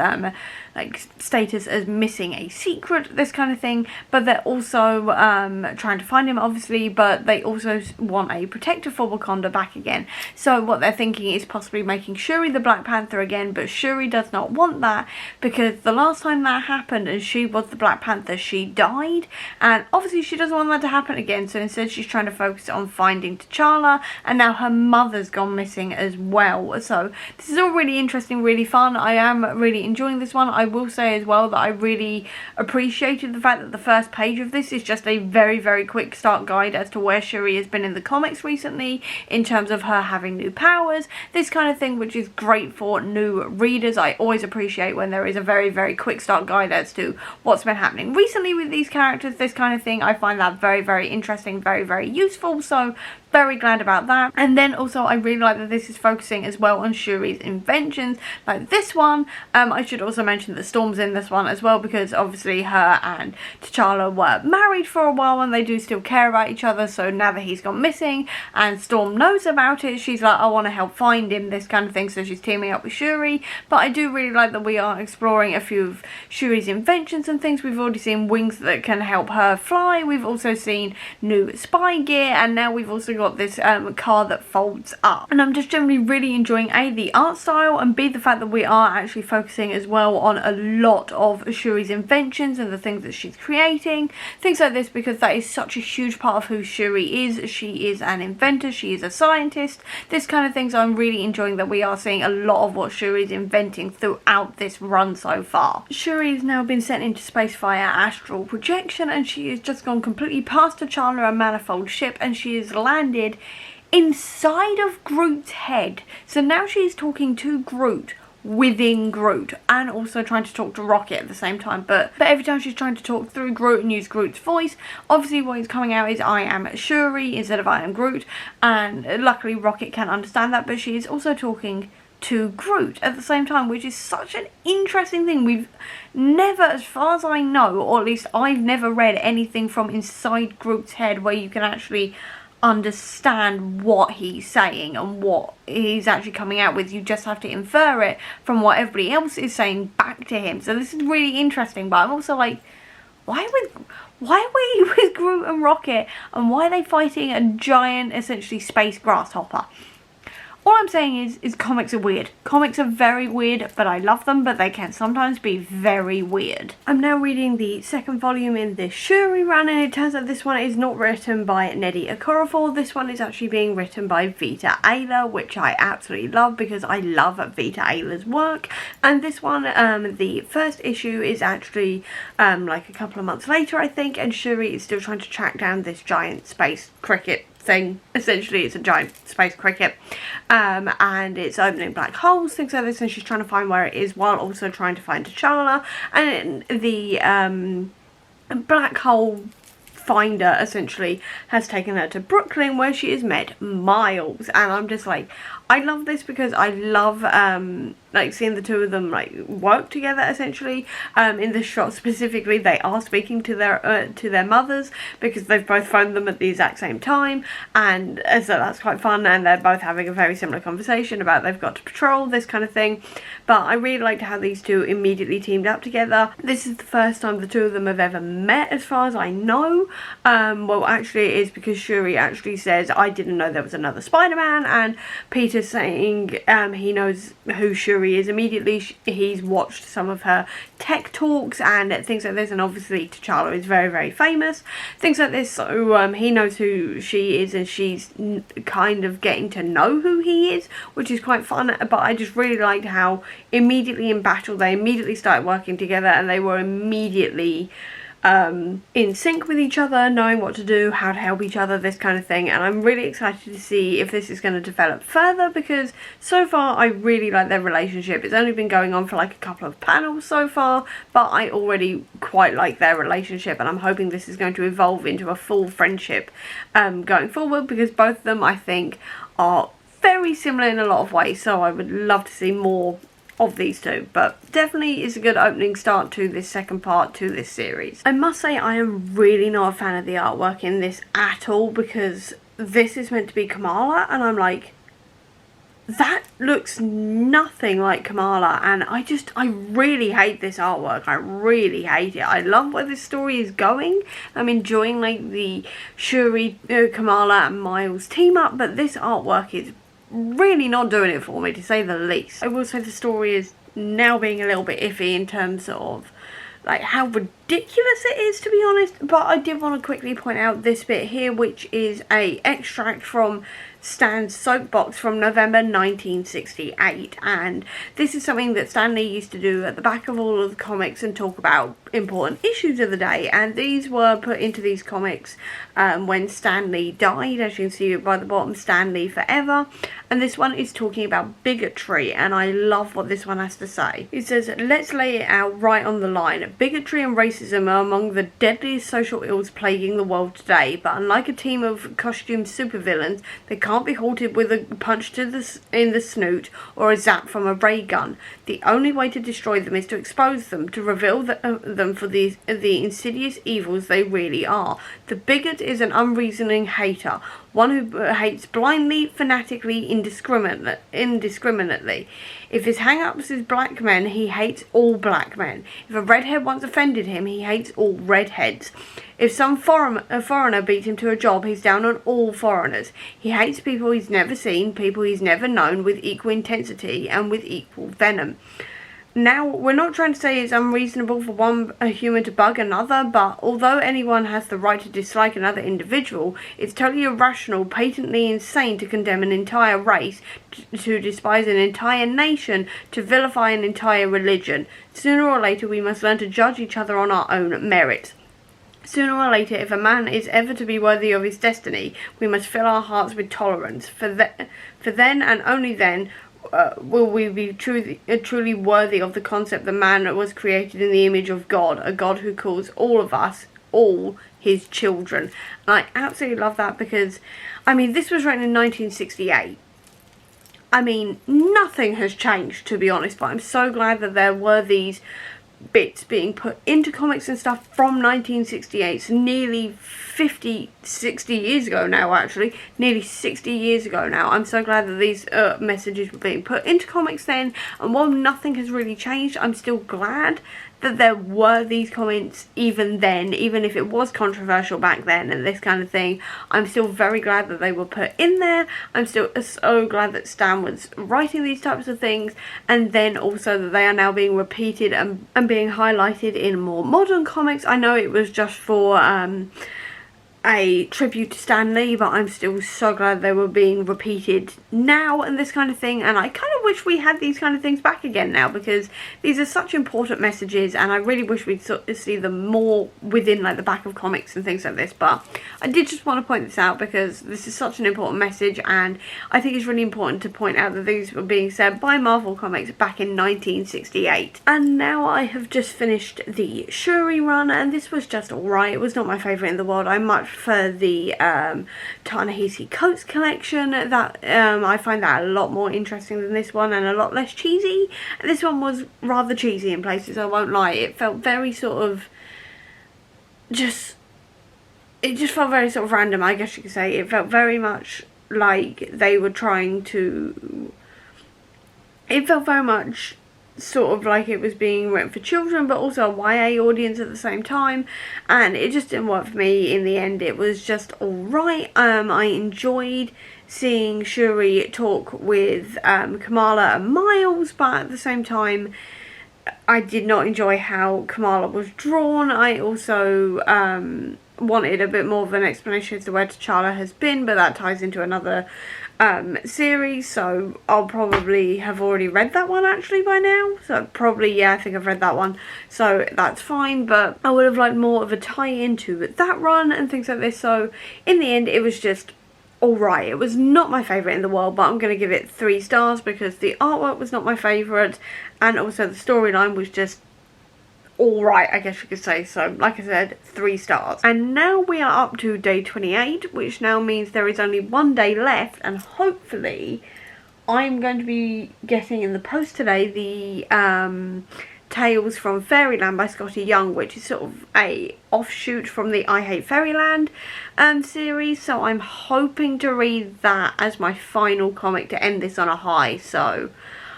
like status as missing a secret, this kind of thing. But they're also trying to find him, obviously, but they also want a protector for Wakanda back again. So what they're thinking is possibly making Shuri the Black Panther again, but Shuri does not want that, because the last time that happened and she was the Black Panther, she died, and obviously she doesn't want that to happen again. So instead she's trying to focus on finding T'Challa, and now her mother's gone missing as well. So this is all really interesting, really fun. I am really enjoying this one. I will say as well that I really appreciated the fact that the first page of this is just a very, very quick start guide as to where Shuri has been in the comics recently, in terms of her having new powers, this kind of thing, which is great for new readers. I always appreciate when there is a very, very quick start guide as to what's been happening recently with these characters, this kind of thing. I find that very, very interesting, very, very useful, so very glad about that. And then also I really like that this is focusing as well on Shuri's inventions, like this one. I should also mention that Storm's in this one as well, because obviously her and T'Challa were married for a while and they do still care about each other. So now that he's gone missing and Storm knows about it, she's like, I want to help find him, this kind of thing. So she's teaming up with Shuri. But I do really like that we are exploring a few of Shuri's inventions and things. We've already seen wings that can help her fly. We've also seen new spy gear, and now we've also got this car that folds up. And I'm just generally really enjoying A, the art style, and B, the fact that we are actually focusing as well on a lot of Shuri's inventions and the things that she's creating, things like this, because that is such a huge part of who Shuri is. She is an inventor, she is a scientist, this kind of thing. So I'm really enjoying that we are seeing a lot of what Shuri is inventing throughout this run so far. Shuri has now been sent into space via astral projection, and she has just gone completely past T'Challa and Manifold ship, and she has landed inside of Groot's head. So now she's talking to Groot within Groot, and also trying to talk to Rocket at the same time, but every time she's trying to talk through Groot and use Groot's voice, obviously what is coming out is I am Shuri instead of I am Groot, and luckily Rocket can understand that, but she is also talking to Groot at the same time, which is such an interesting thing. We've never, as far as I know, or at least I've never read anything from inside Groot's head where you can actually understand what he's saying and what he's actually coming out with. You just have to infer it from what everybody else is saying back to him. So this is really interesting, but I'm also like, why are we with Groot and Rocket, and why are they fighting a giant, essentially, space grasshopper? All I'm saying is comics are weird. Comics are very weird, but I love them, but they can sometimes be very weird. I'm now reading the second volume in this Shuri run, and it turns out this one is not written by Nnedi Okorafor. This one is actually being written by Vita Ayla, which I absolutely love because I love Vita Ayla's work. And this one, the first issue is actually like a couple of months later, I think, and Shuri is still trying to track down this giant space cricket thing. Essentially it's a giant space cricket, and it's opening black holes, things like this, and she's trying to find where it is while also trying to find T'Challa. And the black hole finder essentially has taken her to Brooklyn, where she has met Miles. And I'm just like, I love this because I love like seeing the two of them like work together essentially. In this shot specifically, they are speaking to their mothers because they've both phoned them at the exact same time, and so that's quite fun, and they're both having a very similar conversation about they've got to patrol, this kind of thing. But I really liked how these two immediately teamed up together. This is the first time the two of them have ever met as far as I know. Well, actually it is, because Shuri actually says, I didn't know there was another Spider-Man, and Peter saying he knows who Shuri is immediately. He's watched some of her tech talks and things like this, and obviously T'Challa is very, very famous, things like this, so he knows who she is, and she's kind of getting to know who he is, which is quite fun. But I just really liked how immediately in battle they immediately started working together, and they were immediately in sync with each other, knowing what to do, how to help each other, this kind of thing. And I'm really excited to see if this is going to develop further, because so far I really like their relationship. It's only been going on for like a couple of panels so far, but I already quite like their relationship, and I'm hoping this is going to evolve into a full friendship going forward, because both of them I think are very similar in a lot of ways, so I would love to see more of these two. But definitely is a good opening start to this second part to this series. I must say I am really not a fan of the artwork in this at all, because this is meant to be Kamala, and I'm like, that looks nothing like Kamala, and I really hate this artwork. I really hate it. I love where this story is going. I'm enjoying like the Shuri, Kamala and Miles team up, but this artwork is really not doing it for me, to say the least. I will say the story is now being a little bit iffy in terms of like how ridiculous it is, to be honest. But I did want to quickly point out this bit here, which is a extract from Stan's soapbox from November 1968, and this is something that Stan Lee used to do at the back of all of the comics and talk about important issues of the day, and these were put into these comics when Stan Lee died. As you can see by the bottom, Stan Lee forever, and this one is talking about bigotry, and I love what this one has to say. It says, let's lay it out right on the line. Bigotry and racism are among the deadliest social ills plaguing the world today, but unlike a team of costumed supervillains, they can't be halted with a punch in the snoot or a zap from a ray gun. The only way to destroy them is to expose them, to reveal them for the insidious evils they really are. The bigot is an unreasoning hater, one who hates blindly, fanatically, indiscriminately. If his hang-ups is black men, he hates all black men. If a redhead once offended him, he hates all redheads. If some foreigner beats him to a job, he's down on all foreigners. He hates people he's never seen, people he's never known, with equal intensity and with equal venom. Now, we're not trying to say it's unreasonable for a human to bug another, but although anyone has the right to dislike another individual, it's totally irrational, patently insane to condemn an entire race, to despise an entire nation, to vilify an entire religion. Sooner or later, we must learn to judge each other on our own merits. Sooner or later, if a man is ever to be worthy of his destiny, we must fill our hearts with tolerance. For then and only then will we be truly worthy of the concept that man was created in the image of God, a God who calls all of us, all his children. And I absolutely love that, because, I mean, this was written in 1968. I mean, nothing has changed, to be honest, but I'm so glad that there were these bits being put into comics and stuff from 1968, so nearly 60 years ago now, actually, nearly 60 years ago now. I'm so glad that these messages were being put into comics then, and while nothing has really changed, I'm still glad that there were these comments even then, even if it was controversial back then and this kind of thing. I'm still very glad that they were put in there. I'm still so glad that Stan was writing these types of things, and then also that they are now being repeated and being highlighted in more modern comics. I know it was just for a tribute to Stan Lee, but I'm still so glad they were being repeated now and this kind of thing, and I kind of wish we had these kind of things back again now, because these are such important messages and I really wish we'd sort of see them more within like the back of comics and things like this. But I did just want to point this out because this is such an important message, and I think it's really important to point out that these were being said by Marvel Comics back in 1968. And now I have just finished the Shuri run, and this was just alright. It was not my favourite in the world. I much prefer the Ta-Nehisi Coates collection. That I find that a lot more interesting than this one and a lot less cheesy. This one was rather cheesy in places, I won't lie. It felt very sort of it just felt very sort of random, I guess you could say. It felt very much like they were trying to, it felt very much sort of like it was being written for children but also a YA audience at the same time, and it just didn't work for me in the end. It was just alright. I enjoyed seeing Shuri talk with Kamala and Miles, but at the same time I did not enjoy how Kamala was drawn. I also wanted a bit more of an explanation as to where T'Challa has been, but that ties into another series, so I'll probably have already read that one actually by now. So probably, yeah, I think I've read that one, so that's fine, but I would have liked more of a tie-in to that run and things like this. So in the end it was just alright. It was not my favourite in the world, but I'm going to give it 3 stars because the artwork was not my favourite and also the storyline was just alright, I guess you could say. So like I said, 3 stars. And now we are up to day 28, which now means there is only 1 day left, and hopefully I'm going to be getting in the post today the Tales from Fairyland by Skottie Young, which is sort of a offshoot from the I Hate Fairyland series, so I'm hoping to read that as my final comic to end this on a high. So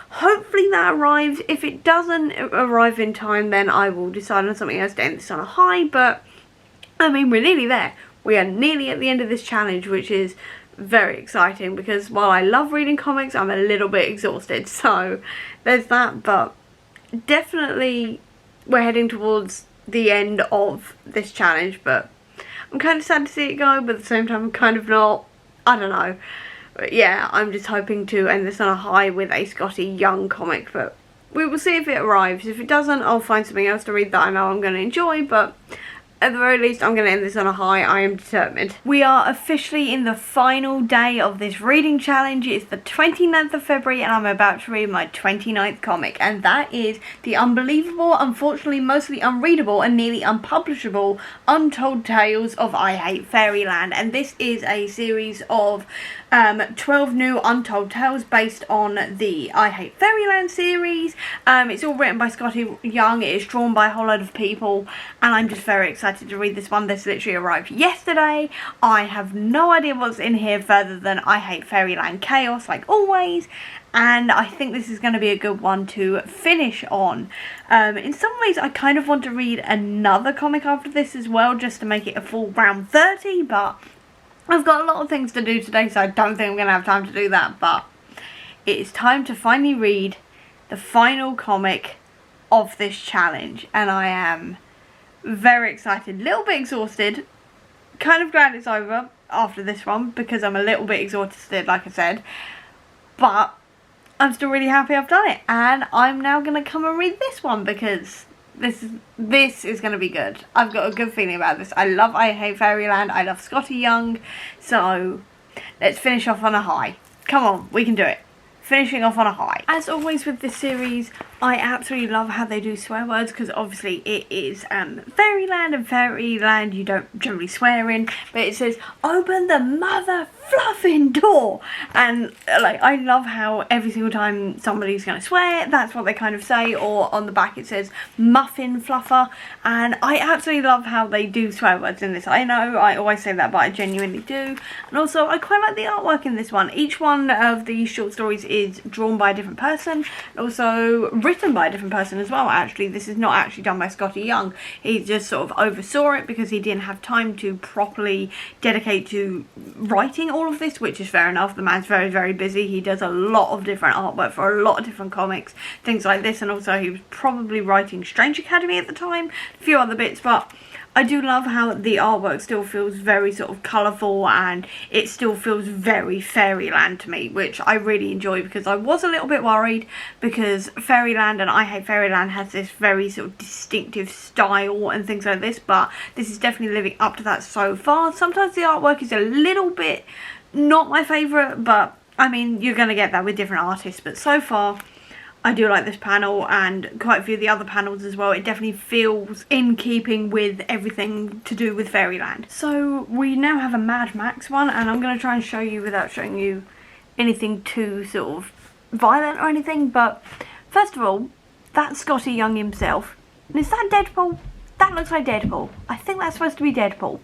hopefully that arrives. If it doesn't arrive in time, then I will decide on something else to end this on a high. But I mean, we're nearly there. We are nearly at the end of this challenge, which is very exciting because while I love reading comics, I'm a little bit exhausted. So there's that, but definitely we're heading towards the end of this challenge. But I'm kind of sad to see it go, but at the same time I'm kind of not. I don't know. But yeah, I'm just hoping to end this on a high with a Skottie Young comic, but we will see if it arrives. If it doesn't, I'll find something else to read that I know I'm going to enjoy, but at the very least, I'm going to end this on a high. I am determined. We are officially in the final day of this reading challenge. It's the 29th of February and I'm about to read my 29th comic, and that is the unbelievable, unfortunately mostly unreadable and nearly unpublishable Untold Tales of I Hate Fairyland. And this is a series of 12 new Untold Tales based on the I Hate Fairyland series. It's all written by Skottie Young. It is drawn by a whole load of people, and I'm just very excited to read this one. This literally arrived yesterday. I have no idea what's in here further than I Hate Fairyland chaos, like always, and I think this is going to be a good one to finish on. In some ways I kind of want to read another comic after this as well, just to make it a full round 30, but I've got a lot of things to do today, so I don't think I'm going to have time to do that. But it is time to finally read the final comic of this challenge, and I am very excited, a little bit exhausted, kind of glad it's over after this one because I'm a little bit exhausted, like I said, but I'm still really happy I've done it, and I'm now going to come and read this one because this is going to be good. I've got a good feeling about this. I love I Hate Fairyland, I love Skottie Young, so let's finish off on a high. Come on, we can do it. Finishing off on a high. As always with this series, I absolutely love how they do swear words because obviously it is Fairyland, and Fairyland you don't generally swear in, but it says open the mother fluffing door, and like I love how every single time somebody's going to swear, that's what they kind of say, or on the back it says muffin fluffer, and I absolutely love how they do swear words in this. I know I always say that, but I genuinely do. And also I quite like the artwork in this one. Each one of these short stories is drawn by a different person, and also written by a different person as well. Actually, this is not actually done by Skottie Young. He just sort of oversaw it because he didn't have time to properly dedicate to writing all of this, which is fair enough. The man's very, very busy. He does a lot of different artwork for a lot of different comics, things like this, and also he was probably writing Strange Academy at the time, a few other bits, but I do love how the artwork still feels very sort of colourful, and it still feels very Fairyland to me, which I really enjoy, because I was a little bit worried because Fairyland and I Hate Fairyland has this very sort of distinctive style and things like this, but this is definitely living up to that so far. Sometimes the artwork is a little bit not my favourite, but I mean, you're going to get that with different artists, but so far I do like this panel, and quite a few of the other panels as well. It definitely feels in keeping with everything to do with Fairyland. So we now have a Mad Max one, and I'm going to try and show you without showing you anything too sort of violent or anything. But first of all, that's Skottie Young himself. And is that Deadpool? That looks like Deadpool. I think that's supposed to be Deadpool,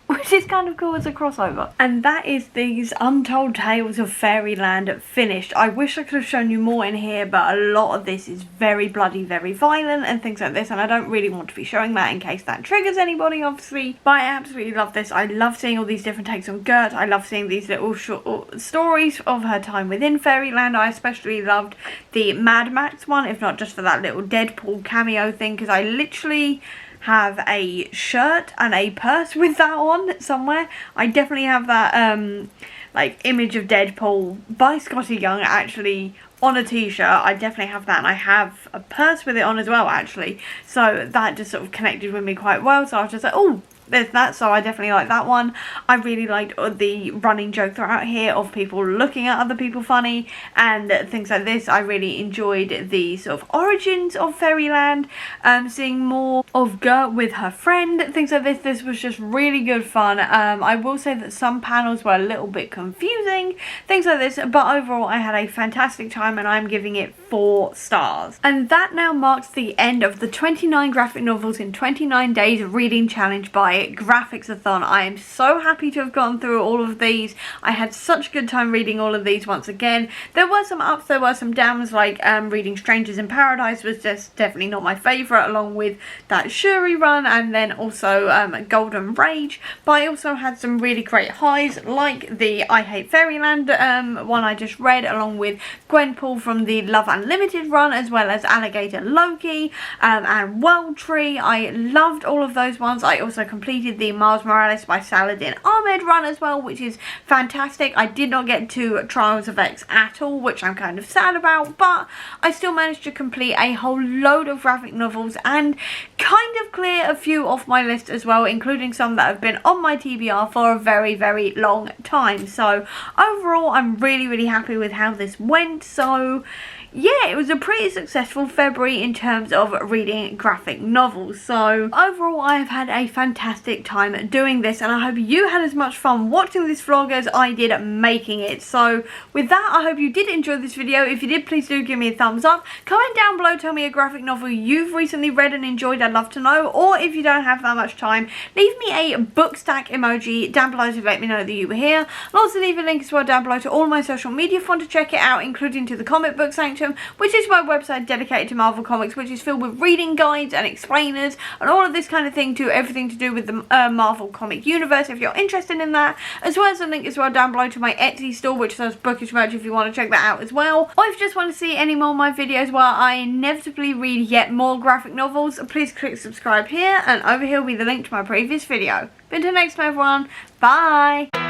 which is kind of cool as a crossover. And that is these Untold Tales of Fairyland finished. I wish I could have shown you more in here, but a lot of this is very bloody, very violent and things like this, and I don't really want to be showing that in case that triggers anybody, obviously. But I absolutely love this. I love seeing all these different takes on Gert. I love seeing these little short stories of her time within Fairyland. I especially loved the Mad Max one, if not just for that little Deadpool cameo thing, because I literally have a shirt and a purse with that on somewhere. I definitely have that like image of Deadpool by Skottie Young actually on a t-shirt. I definitely have that, and I have a purse with it on as well actually, so that just sort of connected with me quite well. So I was just like, oh, there's that. So I definitely like that one. I really liked the running joke throughout here of people looking at other people funny and things like this. I really enjoyed the sort of origins of Fairyland, seeing more of Gert with her friend, things like this. This was just really good fun. I will say that some panels were a little bit confusing, things like this, but overall I had a fantastic time, and I'm giving it 4 stars. And that now marks the end of the 29 graphic novels in 29 days reading challenge by Graphicsathon. I am so happy to have gone through all of these. I had such a good time reading all of these once again. There were some ups, there were some downs, like reading Strangers in Paradise was just definitely not my favourite, along with that Shuri run, and then also Golden Rage. But I also had some really great highs, like the I Hate Fairyland one I just read, along with Gwenpool from the Love Unlimited run, as well as Alligator Loki and World Tree. I loved all of those ones. I also completed the Miles Morales by Saladin Ahmed run as well, which is fantastic. I did not get to Trials of X at all, which I'm kind of sad about, but I still managed to complete a whole load of graphic novels and kind of clear a few off my list as well, including some that have been on my TBR for a very, very long time. So overall, I'm really, really happy with how this went. So yeah, it was a pretty successful February in terms of reading graphic novels. So overall, I have had a fantastic time doing this, and I hope you had as much fun watching this vlog as I did making it. So with that, I hope you did enjoy this video. If you did, please do give me a thumbs up. Comment down below, tell me a graphic novel you've recently read and enjoyed. I'd love to know. Or if you don't have that much time, leave me a book stack emoji down below to let me know that you were here. I'll also leave a link as well down below to all my social media if you want to check it out, including to the Comic Book Sanctum, which is my website dedicated to Marvel Comics, which is filled with reading guides and explainers and all of this kind of thing, to everything to do with the Marvel comic universe, if you're interested in that, as well as a link as well down below to my Etsy store, which sells bookish merch if you want to check that out as well. Or if you just want to see any more of my videos where I inevitably read yet more graphic novels, please click subscribe here, and over here will be the link to my previous video. But until next time, everyone, bye!